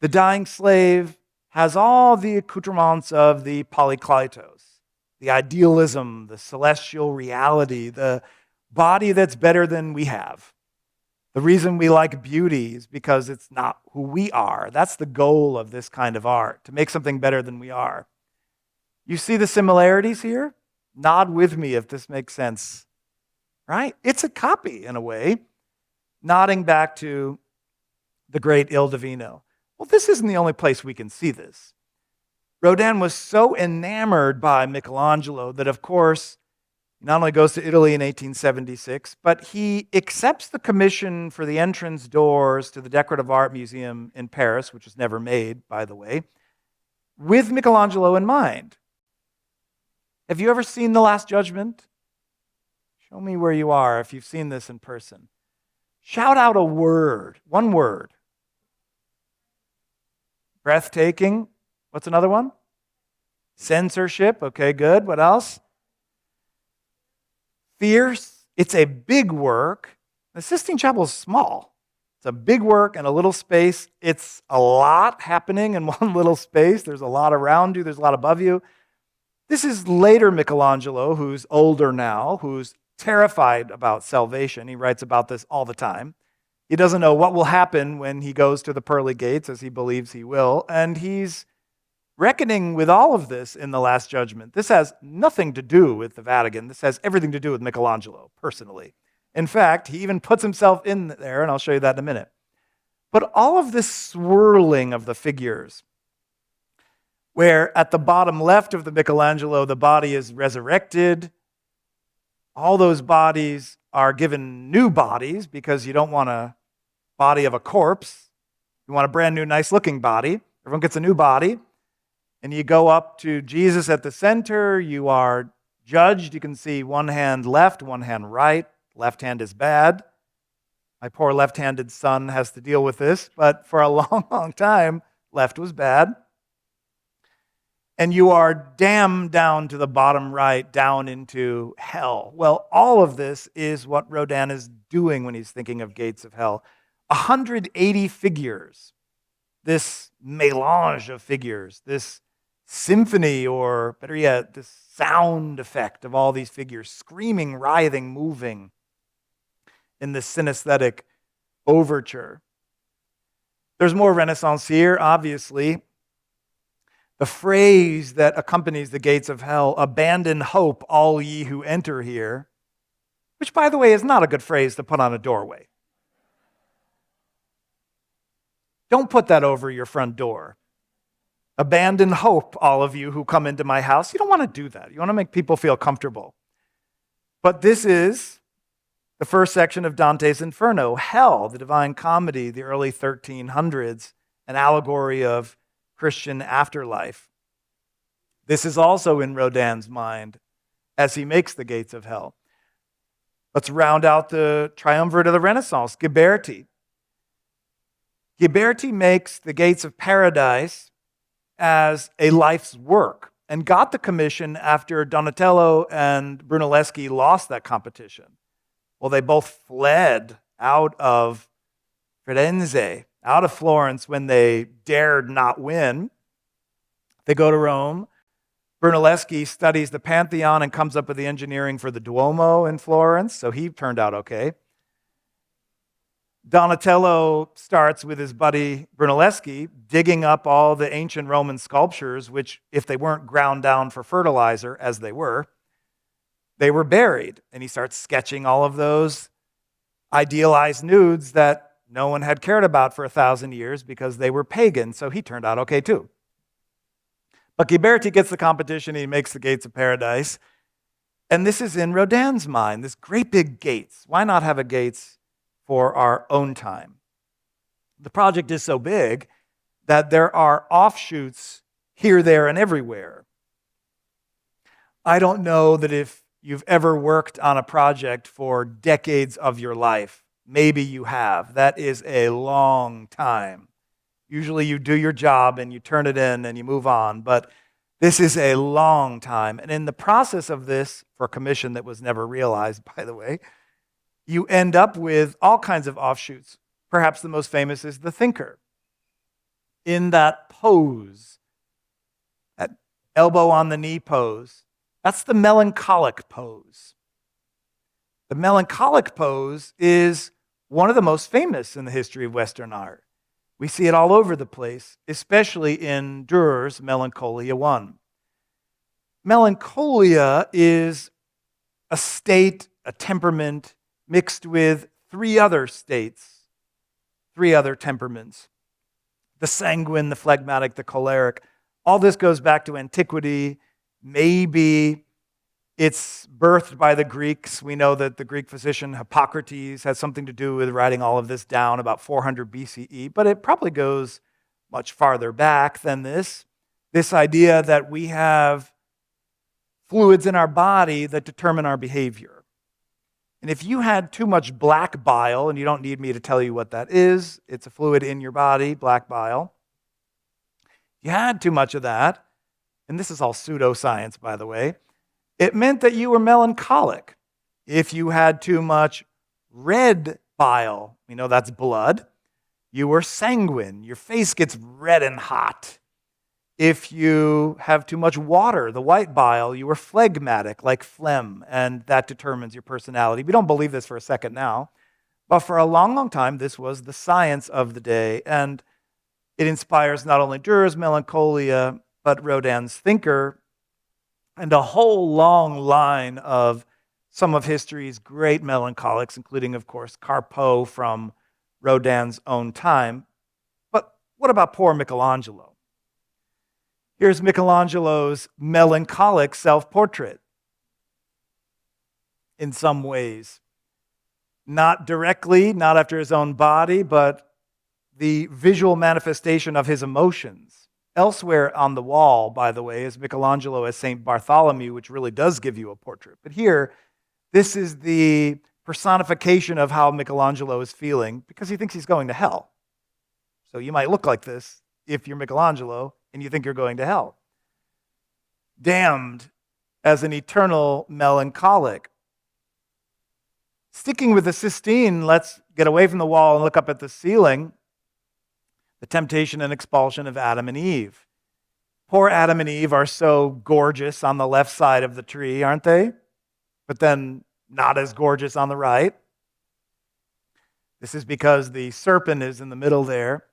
The dying slave has all the accoutrements of the Polykleitos, the idealism, the celestial reality, the body that's better than we have. The reason we like beauty is because it's not who we are. That's the goal of this kind of art, to make something better than we are. You see the similarities here? Nod with me if this makes sense, right? It's a copy in a way, nodding back to the great Il Divino. Well, this isn't the only place we can see this. Rodin was so enamored by Michelangelo that, of course, he not only goes to Italy in 1876, but he accepts the commission for the entrance doors to the Decorative Art Museum in Paris, which was never made, by the way, with Michelangelo in mind. Have you ever seen The Last Judgment? Show me where you are if you've seen this in person. Shout out a word, one word. Breathtaking. What's another one? Censorship. Okay, good. What else? Fierce. It's a big work. The Sistine Chapel is small. It's a big work and a little space. It's a lot happening in one little space. There's a lot around you. There's a lot above you. This is later Michelangelo, who's older now, who's terrified about salvation. He writes about this all the time. He doesn't know what will happen when he goes to the pearly gates, as he believes he will, and he's reckoning with all of this in The Last Judgment. This has nothing to do with the Vatican. This has everything to do with Michelangelo, personally. In fact, he even puts himself in there, and I'll show you that in a minute. But all of this swirling of the figures, where at the bottom left of the Michelangelo, the body is resurrected. All those bodies are given new bodies because you don't want a body of a corpse. You want a brand new, nice-looking body. Everyone gets a new body. And you go up to Jesus at the center. You are judged. You can see one hand left, one hand right. Left hand is bad. My poor left-handed son has to deal with this. But for a long, long time, left was bad. and you are damned down to the bottom right, down into hell. Well, all of this is what Rodin is doing when he's thinking of gates of hell. 180 figures, this mélange of figures, this symphony, or better yet, this sound effect of all these figures, screaming, writhing, moving in this synesthetic overture. There's more Renaissance here, obviously. The phrase that accompanies the gates of hell, abandon hope, all ye who enter here, which, by the way, is not a good phrase to put on a doorway. Don't put that over your front door. Abandon hope, all of you who come into my house. You don't want to do that. You want to make people feel comfortable. But this is the first section of Dante's Inferno, hell, the Divine Comedy, the early 1300s, an allegory of Christian afterlife. This is also in Rodin's mind as he makes the gates of hell. Let's round out the triumvirate of the Renaissance, Ghiberti. Ghiberti makes the gates of paradise as a life's work and got the commission after Donatello and Brunelleschi lost that competition. Well, they both fled out of Firenze, out of Florence when they dared not win. They go to Rome. Brunelleschi studies the Pantheon and comes up with the engineering for the Duomo in Florence, so he turned out okay. Donatello starts with his buddy Brunelleschi digging up all the ancient Roman sculptures, which, if they weren't ground down for fertilizer, as they were buried. And he starts sketching all of those idealized nudes that no one had cared about for 1,000 years because they were pagan, so he turned out okay too. But Ghiberti gets the competition, he makes the gates of paradise, and this is in Rodin's mind, this great big gates. Why not have a gates for our own time? The project is so big that there are offshoots here, there, and everywhere. I don't know that if you've ever worked on a project for decades of your life, maybe you have. That is a long time. Usually you do your job and you turn it in and you move on, but this is a long time. And in the process of this, for a commission that was never realized, by the way, you end up with all kinds of offshoots. Perhaps the most famous is the thinker. In that pose, that elbow on the knee pose, that's the melancholic pose. The melancholic pose is one of the most famous in the history of Western art. We see it all over the place, especially in Dürer's Melancholia I. Melancholia is a state, a temperament, mixed with three other states, three other temperaments. The sanguine, the phlegmatic, the choleric. All this goes back to antiquity. Maybe it's birthed by the Greeks. We know that the Greek physician Hippocrates has something to do with writing all of this down about 400 BCE, but it probably goes much farther back than this. This idea that we have fluids in our body that determine our behavior. And if you had too much black bile, and you don't need me to tell you what that is, it's a fluid in your body, black bile. You had too much of that, and this is all pseudoscience, by the way, it meant that you were melancholic. If you had too much red bile, we know that's blood, you were sanguine. Your face gets red and hot. If you have too much water, the white bile, you were phlegmatic, like phlegm, and that determines your personality. We don't believe this for a second now, but for a long, long time, this was the science of the day, and it inspires not only Dürer's Melancholia, but Rodin's Thinker, and a whole long line of some of history's great melancholics, including, of course, Carpeaux from Rodin's own time. But what about poor Michelangelo? Here's Michelangelo's melancholic self-portrait. In some ways, not directly, not after his own body, but the visual manifestation of his emotions. Elsewhere on the wall, by the way, is Michelangelo as St. Bartholomew, which really does give you a portrait. But here, this is the personification of how Michelangelo is feeling because he thinks he's going to hell. So you might look like this if you're Michelangelo and you think you're going to hell. damned as an eternal melancholic. Sticking with the Sistine, let's get away from the wall and look up at the ceiling. The temptation and expulsion of Adam and Eve. Poor Adam and Eve are so gorgeous on the left side of the tree, aren't they? But then not as gorgeous on the right. This is because the serpent is in the middle there.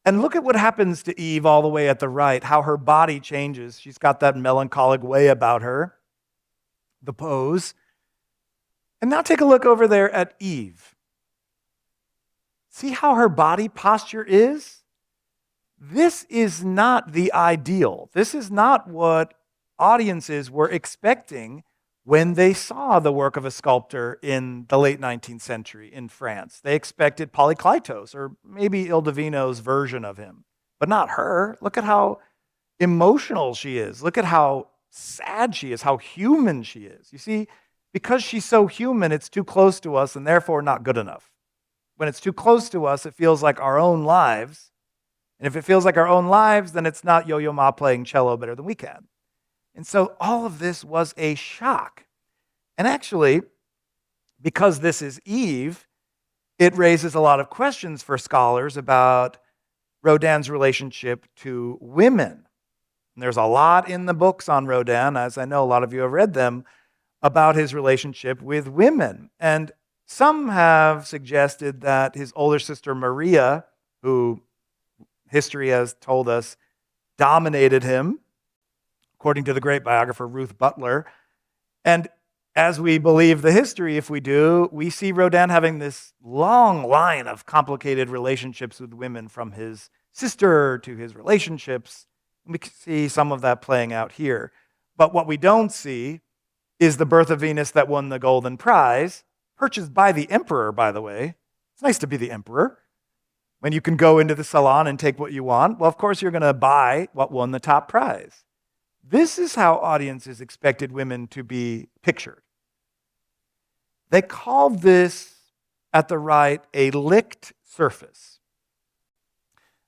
And look at what happens to Eve all the way at the right, how her body changes. She's got that melancholic way about her, the pose. And now take a look over there at Eve. See how her body posture is? This is not the ideal. This is not what audiences were expecting when they saw the work of a sculptor in the late 19th century in France. They expected Polykleitos or maybe Ildovino's version of him, but not her. Look at how emotional she is. Look at how sad she is, how human she is. You see, because she's so human, it's too close to us and therefore not good enough. When it's too close to us, it feels like our own lives. And if it feels like our own lives, then it's not Yo-Yo Ma playing cello better than we can. And so all of this was a shock. And actually, because this is Eve, it raises a lot of questions for scholars about Rodin's relationship to women. And there's a lot in the books on Rodin, as I know a lot of you have read them, about his relationship with women. And some have suggested that his older sister Maria, who history has told us dominated him, according to the great biographer Ruth Butler. And as we believe the history, if we do, we see Rodin having this long line of complicated relationships with women, from his sister to his relationships. We can see some of that playing out here. But what we don't see is the Birth of Venus that won the Golden Prize, purchased by the emperor, by the way. It's nice to be the emperor. When you can go into the salon and take what you want, well, of course, you're going to buy what won the top prize. This is how audiences expected women to be pictured. They called this, at the right, a licked surface.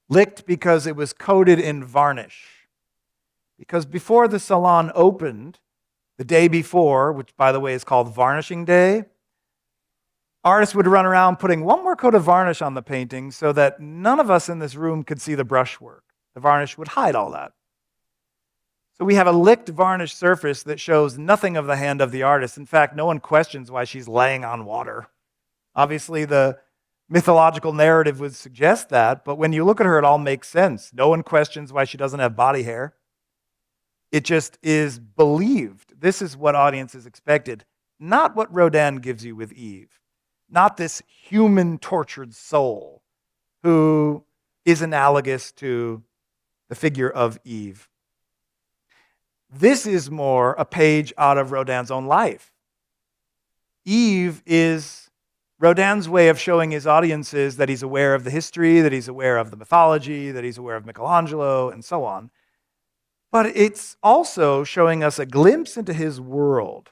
Licked because it was coated in varnish. Because before the salon opened, the day before, which by the way is called Varnishing Day, artists would run around putting one more coat of varnish on the painting so that none of us in this room could see the brushwork. The varnish would hide all that. So we have a licked varnish surface that shows nothing of the hand of the artist. In fact, no one questions why she's laying on water. Obviously, the mythological narrative would suggest that, but when you look at her, it all makes sense. No one questions why she doesn't have body hair. It just is believed. This is what audiences expected, not what Rodin gives you with Eve. Not this human tortured soul who is analogous to the figure of Eve. This is more a page out of Rodin's own life. Eve is Rodin's way of showing his audiences that he's aware of the history, that he's aware of the mythology, that he's aware of Michelangelo, and so on. But it's also showing us a glimpse into his world.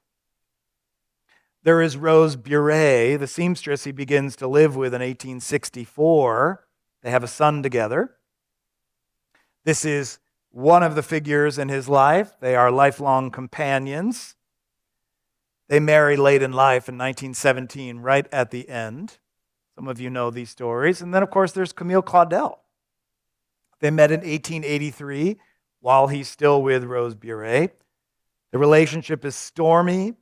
There is Rose Buret, the seamstress he begins to live with in 1864. They have a son together. This is one of the figures in his life. They are lifelong companions. They marry late in life in 1917, right at the end. Some of you know these stories. And then, of course, there's Camille Claudel. They met in 1883 while he's still with Rose Buret. The relationship is stormy.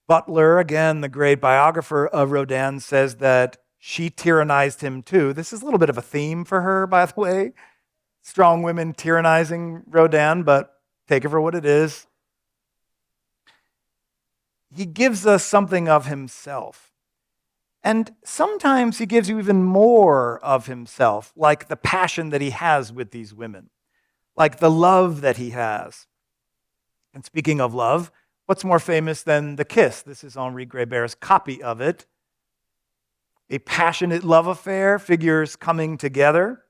Butler, again, the great biographer of Rodin, says that she tyrannized him too. This is a little bit of a theme for her, by the way. Strong women tyrannizing Rodin, but take it for what it is. He gives us something of himself. And sometimes he gives you even more of himself, like the passion that he has with these women, like the love that he has. And speaking of love, what's more famous than the kiss? This is Henri Grébert's copy of it. A passionate love affair, figures coming together.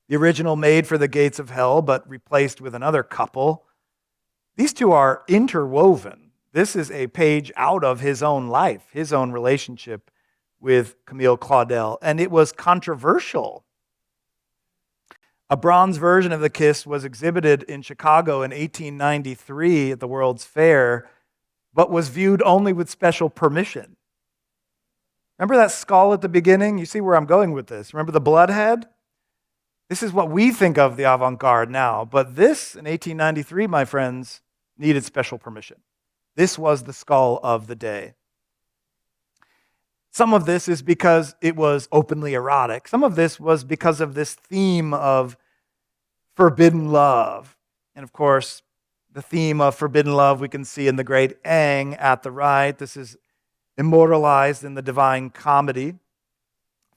The original made for the gates of hell, but replaced with another couple. These two are interwoven. This is a page out of his own life, his own relationship with Camille Claudel, and it was controversial. A bronze version of the kiss was exhibited in Chicago in 1893 at the World's Fair, but was viewed only with special permission. Remember that skull at the beginning? You see where I'm going with this. Remember the bloodhead? This is what we think of the avant-garde now, but this, in 1893, my friends, needed special permission. This was the skull of the day. Some of this is because it was openly erotic. Some of this was because of this theme of forbidden love. And of course, the theme of forbidden love we can see in the great Ang at the right. This is immortalized in the Divine Comedy.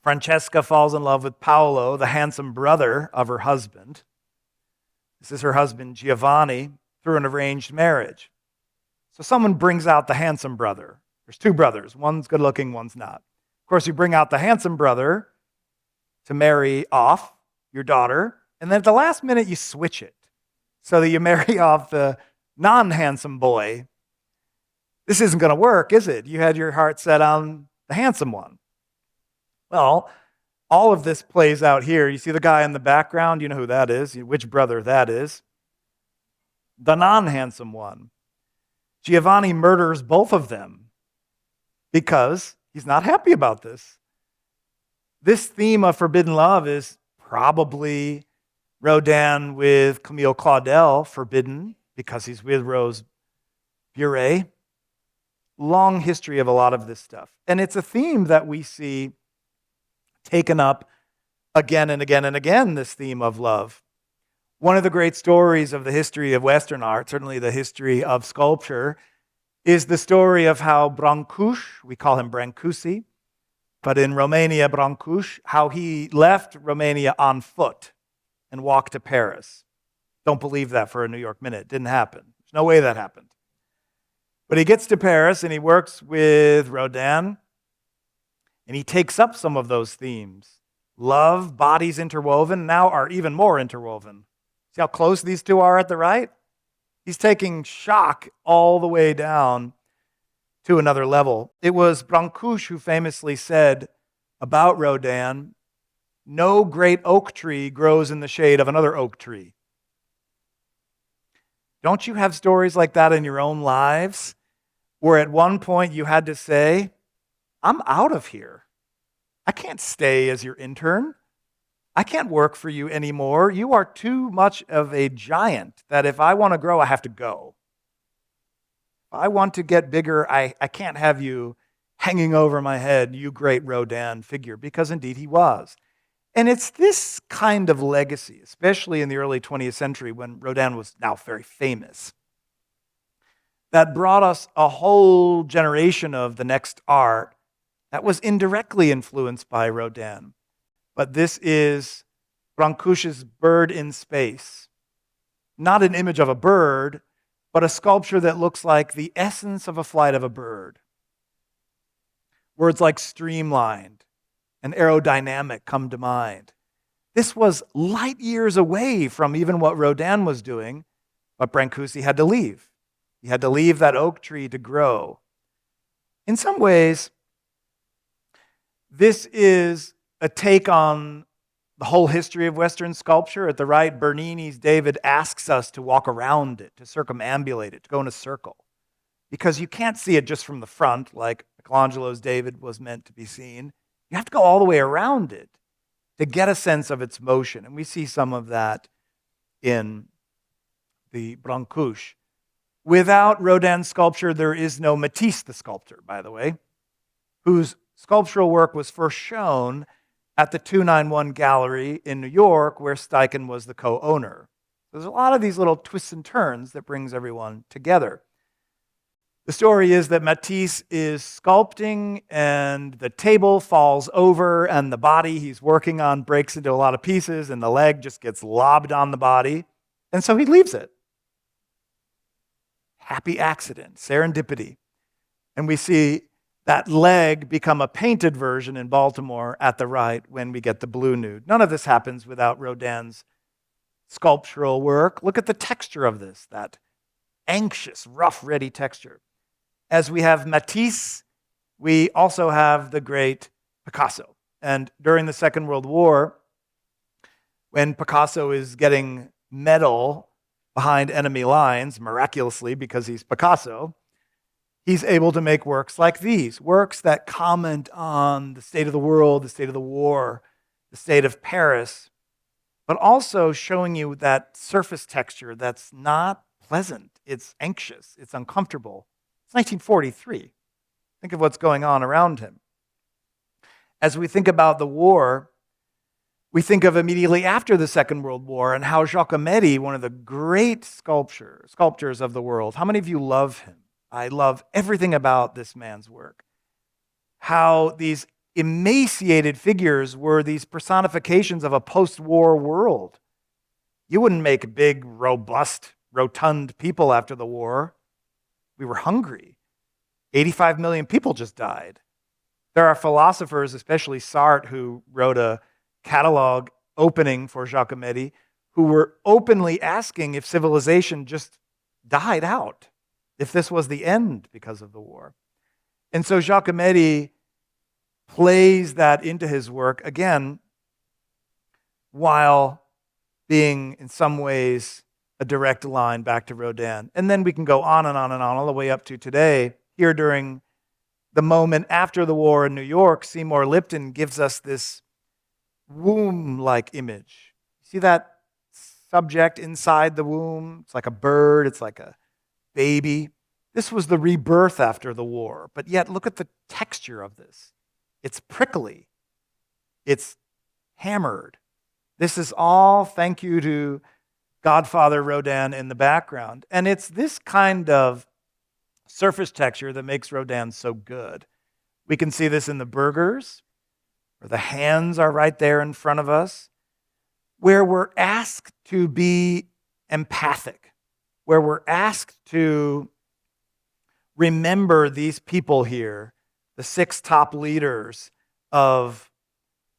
Francesca falls in love with Paolo, the handsome brother of her husband. This is her husband, Giovanni, through an arranged marriage. So someone brings out the handsome brother. There's two brothers. One's good looking, one's not. Of course, you bring out the handsome brother to marry off your daughter, and then at the last minute you switch it so that you marry off the non-handsome boy. This isn't going to work, is it? You had your heart set on the handsome one. Well, all of this plays out here. You see the guy in the background? You know who that is, which brother that is. The non-handsome one. Giovanni murders both of them because he's not happy about this. This theme of forbidden love is probably Rodin with Camille Claudel, forbidden because he's with Rose Buret. Long history of a lot of this stuff. And it's a theme that we see taken up again and again and again, this theme of love. One of the great stories of the history of Western art, certainly the history of sculpture, is the story of how Brancusi, we call him Brancusi, but in Romania, Brancusi, how he left Romania on foot and walked to Paris. Don't believe that for a New York minute. It didn't happen. There's no way that happened. But he gets to Paris and he works with Rodin, and he takes up some of those themes. Love, bodies interwoven, now are even more interwoven. See how close these two are at the right? He's taking shock all the way down to another level. It was Brancusi who famously said about Rodin, "No great oak tree grows in the shade of another oak tree." Don't you have stories like that in your own lives where at one point you had to say, "I'm out of here. I can't stay as your intern. I can't work for you anymore. You are too much of a giant that if I want to grow, I have to go. If I want to get bigger, I can't have you hanging over my head, you great Rodin figure," because indeed he was. And it's this kind of legacy, especially in the early 20th century when Rodin was now very famous, that brought us a whole generation of the next art that was indirectly influenced by Rodin. But this is Brancusi's Bird in Space. Not an image of a bird, but a sculpture that looks like the essence of a flight of a bird. Words like streamlined and aerodynamic come to mind. This was light years away from even what Rodin was doing, but Brancusi had to leave. He had to leave that oak tree to grow. In some ways, this is a take on the whole history of Western sculpture. At the right, Bernini's David asks us to walk around it, to circumambulate it, to go in a circle. Because you can't see it just from the front, like Michelangelo's David was meant to be seen. You have to go all the way around it to get a sense of its motion. And we see some of that in the Brancusi. Without Rodin's sculpture, there is no Matisse the sculptor, by the way, whose sculptural work was first shown at the 291 Gallery in New York, where Steichen was the co-owner. There's a lot of these little twists and turns that brings everyone together. The story is that Matisse is sculpting and the table falls over and the body he's working on breaks into a lot of pieces and the leg just gets lobbed on the body. And so he leaves it. Happy accident, serendipity. And we see that leg become a painted version in Baltimore at the right when we get the blue nude. None of this happens without Rodin's sculptural work. Look at the texture of this, that anxious, rough, ready texture. As we have Matisse, we also have the great Picasso. And during the Second World War, When Picasso is getting medal behind enemy lines, miraculously because he's Picasso, he's able to make works like these, works that comment on the state of the world, the state of the war, the state of Paris, but also showing you that surface texture that's not pleasant. It's anxious. It's uncomfortable. It's 1943. Think of what's going on around him. As we think about the war, we think of immediately after the Second World War and how Giacometti, one of the great sculptors of the world, how many of you love him? I love everything about this man's work. How these emaciated figures were these personifications of a post-war world. You wouldn't make big, robust, rotund people after the war. We were hungry. 85 million people just died. There are philosophers, especially Sartre, who wrote a catalog opening for Giacometti, who were openly asking if civilization just died out, if this was the end because of the war. And so Giacometti plays that into his work, again, while being in some ways a direct line back to Rodin. And then we can go on and on and on, all the way up to today. Here during the moment after the war in New York, Seymour Lipton gives us this womb-like image. See that subject inside the womb? It's like a bird, it's like a baby. This was the rebirth after the war, but yet look at the texture of this. It's prickly. It's hammered. This is all thank you to Godfather Rodin in the background. And it's this kind of surface texture that makes Rodin so good. We can see this in the burgers, where the hands are right there in front of us, where we're asked to be empathic, where we're asked to remember these people here, the 6 top leaders of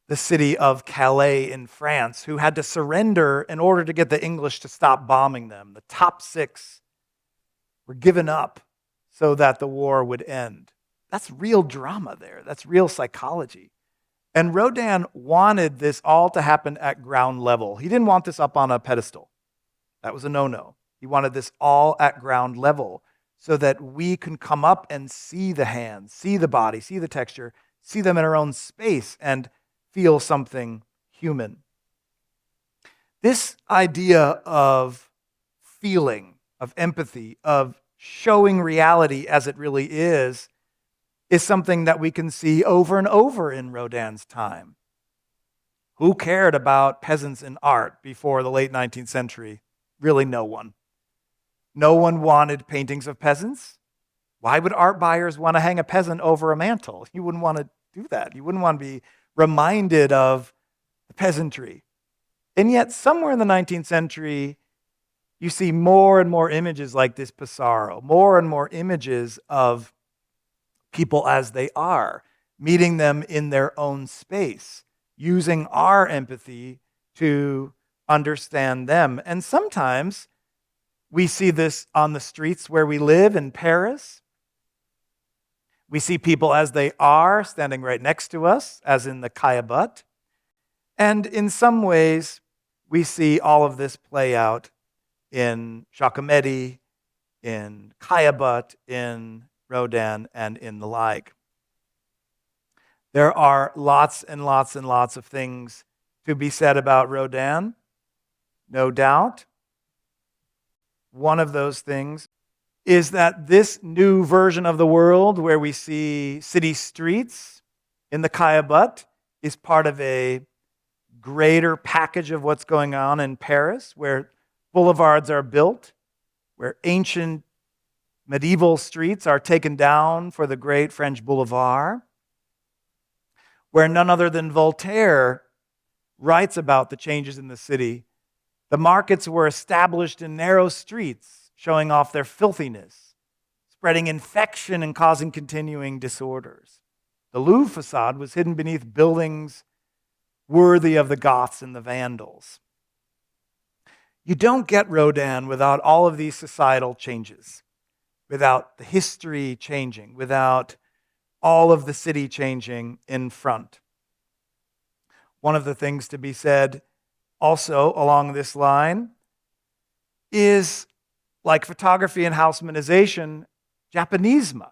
the city of Calais in France, who had to surrender in order to get the English to stop bombing them. The top 6 were given up so that the war would end. That's real drama there. That's real psychology. And Rodin wanted this all to happen at ground level. He didn't want this up on a pedestal. That was a no-no. He wanted this all at ground level so that we can come up and see the hands, see the body, see the texture, see them in our own space and feel something human. This idea of feeling, of empathy, of showing reality as it really is something that we can see over and over in Rodin's time. Who cared about peasants in art before the late 19th century? Really no one. No one wanted paintings of peasants. Why would art buyers want to hang a peasant over a mantle? You wouldn't want to do that. You wouldn't want to be reminded of the peasantry. And yet, somewhere in the 19th century, you see more and more images like this Pissarro, more and more images of people as they are, meeting them in their own space, using our empathy to understand them. And sometimes we see this on the streets where we live in Paris. We see people as they are, standing right next to us, as in the Caillebotte. And in some ways, we see all of this play out in Giacometti, in Caillebotte, in Rodin, and in the like. There are lots and lots and lots of things to be said about Rodin, no doubt. One of those things is that this new version of the world where we see city streets in the Caillebotte is part of a greater package of what's going on in Paris, where boulevards are built, where ancient medieval streets are taken down for the great French boulevard, where none other than Voltaire writes about the changes in the city. The markets were established in narrow streets, showing off their filthiness, spreading infection and causing continuing disorders. The Louvre facade was hidden beneath buildings worthy of the Goths and the Vandals. You don't get Rodin without all of these societal changes, without the history changing, without all of the city changing in front. One of the things to be said also along this line is, like photography and Haussmannization, Japanisme,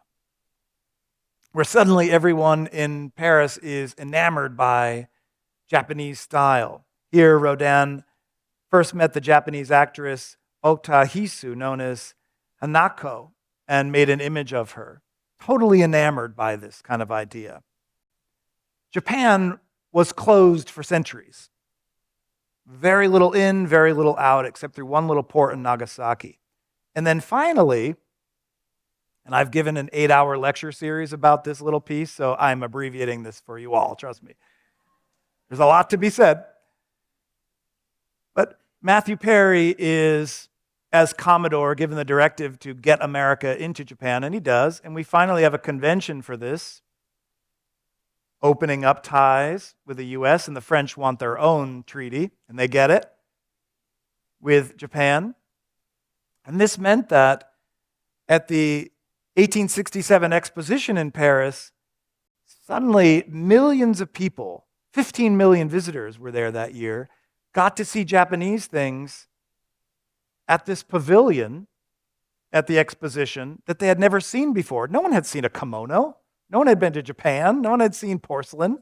where suddenly everyone in Paris is enamored by Japanese style. Here, Rodin first met the Japanese actress Ota Hisu, known as Hanako, and made an image of her. Totally enamored by this kind of idea. Japan was closed for centuries. Very little in, very little out, except through one little port in Nagasaki. And then finally, and I've given an 8-hour lecture series about this little piece, so I'm abbreviating this for you all, trust me. There's a lot to be said. But Matthew Perry is, as Commodore, given the directive to get America into Japan, and he does, and we finally have a convention for this, opening up ties with the US, and the French want their own treaty, and they get it, with Japan. And this meant that at the 1867 exposition in Paris, suddenly millions of people, 15 million visitors were there that year, got to see Japanese things at this pavilion at the exposition that they had never seen before. No one had seen a kimono. No one had been to Japan. No one had seen porcelain.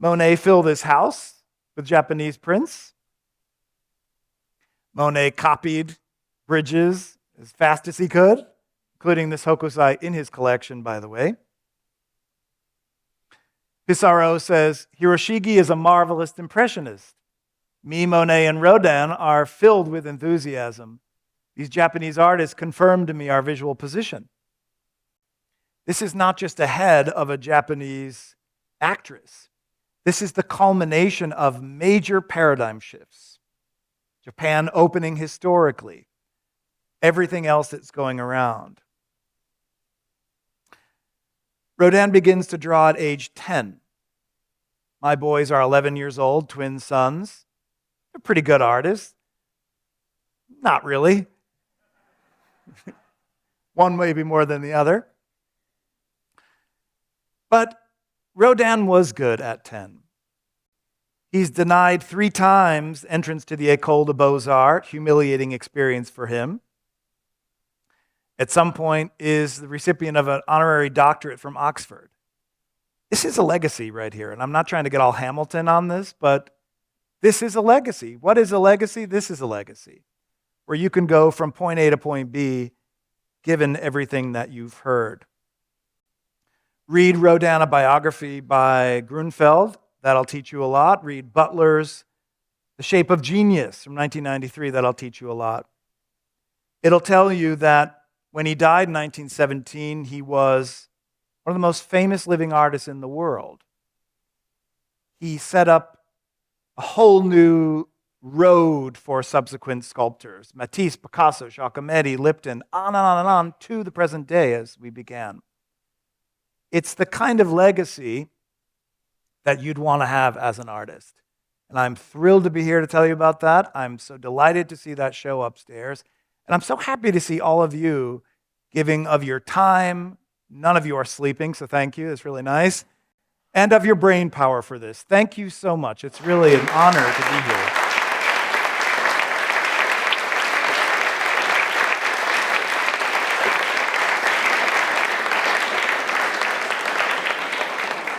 Monet filled his house with Japanese prints. Monet copied bridges as fast as he could, including this hokusai in his collection, by the way. Pissarro says, Hiroshige is a marvelous impressionist. Me, Monet, and Rodin are filled with enthusiasm. These Japanese artists confirm to me our visual position. This is not just a head of a Japanese actress. This is the culmination of major paradigm shifts. Japan opening historically, everything else that's going around. Rodin begins to draw at age 10. My boys are 11 years old, twin sons. They're pretty good artists. Not really. One maybe more than the other. But Rodin was good at 10. He's denied 3 times entrance to the École des Beaux-Arts, humiliating experience for him. At some point is the recipient of an honorary doctorate from Oxford. This is a legacy right here, and I'm not trying to get all Hamilton on this, but this is a legacy. What is a legacy? This is a legacy, where you can go from point A to point B, given everything that you've heard. Read Rodin, a biography by Grunfeld. That'll teach you a lot. Read Butler's The Shape of Genius from 1993. That'll teach you a lot. It'll tell you that when he died in 1917, he was one of the most famous living artists in the world. He set up a whole new road for subsequent sculptors. Matisse, Picasso, Giacometti, Lipton, on and on and on to the present day as we began. It's the kind of legacy that you'd want to have as an artist. And I'm thrilled to be here to tell you about that. I'm so delighted to see that show upstairs. And I'm so happy to see all of you giving of your time. None of you are sleeping, so thank you. It's really nice. And of your brain power for this. Thank you so much. It's really an honor to be here.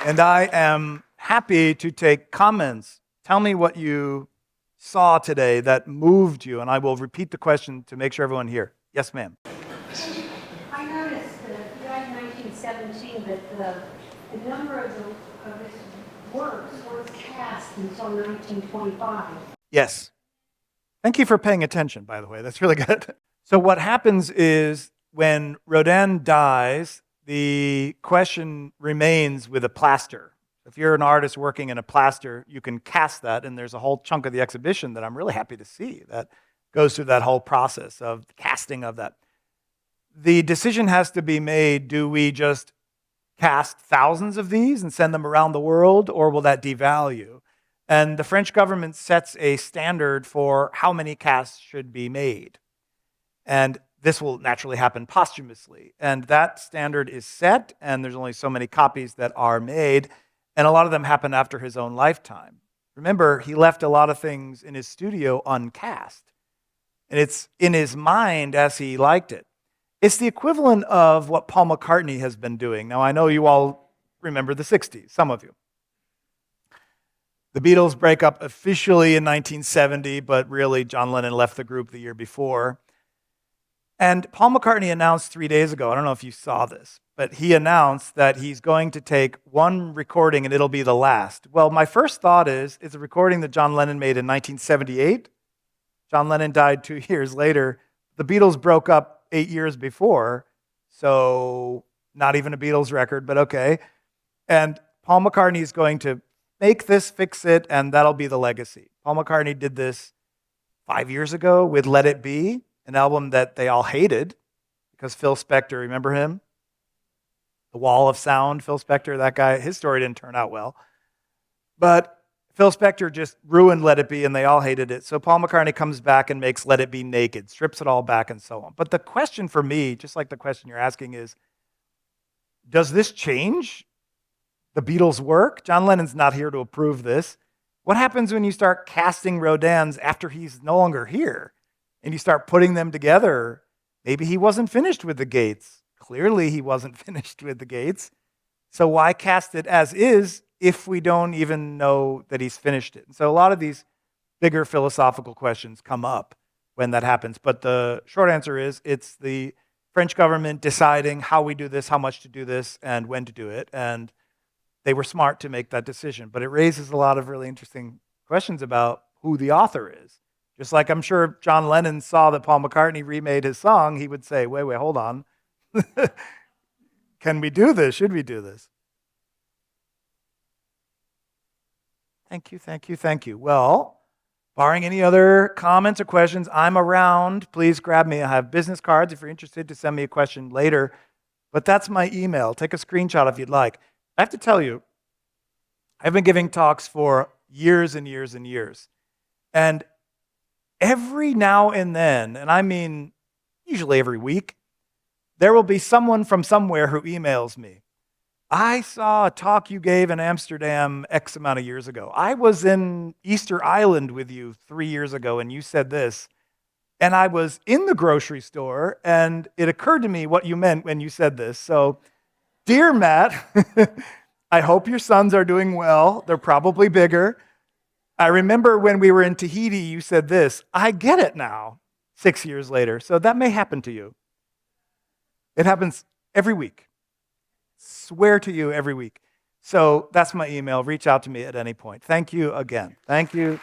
And I am happy to take comments. Tell me what you saw today that moved you, and I will repeat the question to make sure everyone here. Yes, ma'am. I noticed that he died in 1917, that the number of his works weren't cast until 1925. Yes. Thank you for paying attention, by the way. That's really good. So what happens is when Rodin dies, the question remains with a plaster. If you're an artist working in a plaster, you can cast that, and there's a whole chunk of the exhibition that I'm really happy to see that goes through that whole process of casting of that. The decision has to be made, do we just cast thousands of these and send them around the world, or will that devalue? And the French government sets a standard for how many casts should be made. And this will naturally happen posthumously. And that standard is set, and there's only so many copies that are made, and a lot of them happen after his own lifetime. Remember, he left a lot of things in his studio uncast. And it's in his mind as he liked it. It's the equivalent of what Paul McCartney has been doing. Now, I know you all remember the 60s, some of you. The Beatles break up officially in 1970, but really John Lennon left the group the year before. And Paul McCartney announced 3 days ago, I don't know if you saw this, but he announced that he's going to take one recording and it'll be the last. Well, my first thought is, it's a recording that John Lennon made in 1978. John Lennon died 2 years later. The Beatles broke up 8 years before, so not even a Beatles record, but okay. And Paul McCartney is going to make this, fix it, and that'll be the legacy. Paul McCartney did this 5 years ago with Let It Be, an album that they all hated because Phil Spector, remember him? The Wall of Sound, Phil Spector, that guy, his story didn't turn out well. But Phil Spector just ruined Let It Be and they all hated it. So Paul McCartney comes back and makes Let It Be naked, strips it all back and so on. But the question for me, just like the question you're asking is, does this change the Beatles' work? John Lennon's not here to approve this. What happens when you start casting Rodin's after he's no longer here and you start putting them together? Maybe he wasn't finished with the Gates. Clearly he wasn't finished with the Gates. So why cast it as is if we don't even know that he's finished it? And so a lot of these bigger philosophical questions come up when that happens. But the short answer is it's the French government deciding how we do this, how much to do this, and when to do it. And they were smart to make that decision. But it raises a lot of really interesting questions about who the author is. Just like I'm sure if John Lennon saw that Paul McCartney remade his song, he would say, wait, hold on. Can we do this? Should we do this? Thank you. Well, barring any other comments or questions, I'm around. Please grab me. I have business cards if you're interested to send me a question later. But that's my email. Take a screenshot if you'd like. I have to tell you, I've been giving talks for years and years and years. And every now and then, and I mean usually every week, there will be someone from somewhere who emails me. I saw a talk you gave in Amsterdam X amount of years ago. I was in Easter Island with you 3 years ago and you said this. And I was in the grocery store and it occurred to me what you meant when you said this. So, dear Matt, I hope your sons are doing well. They're probably bigger. I remember when we were in Tahiti, you said this. I get it now, 6 years later. So that may happen to you. It happens every week. Swear to you every week. So that's my email. Reach out to me at any point. Thank you again. Thank you.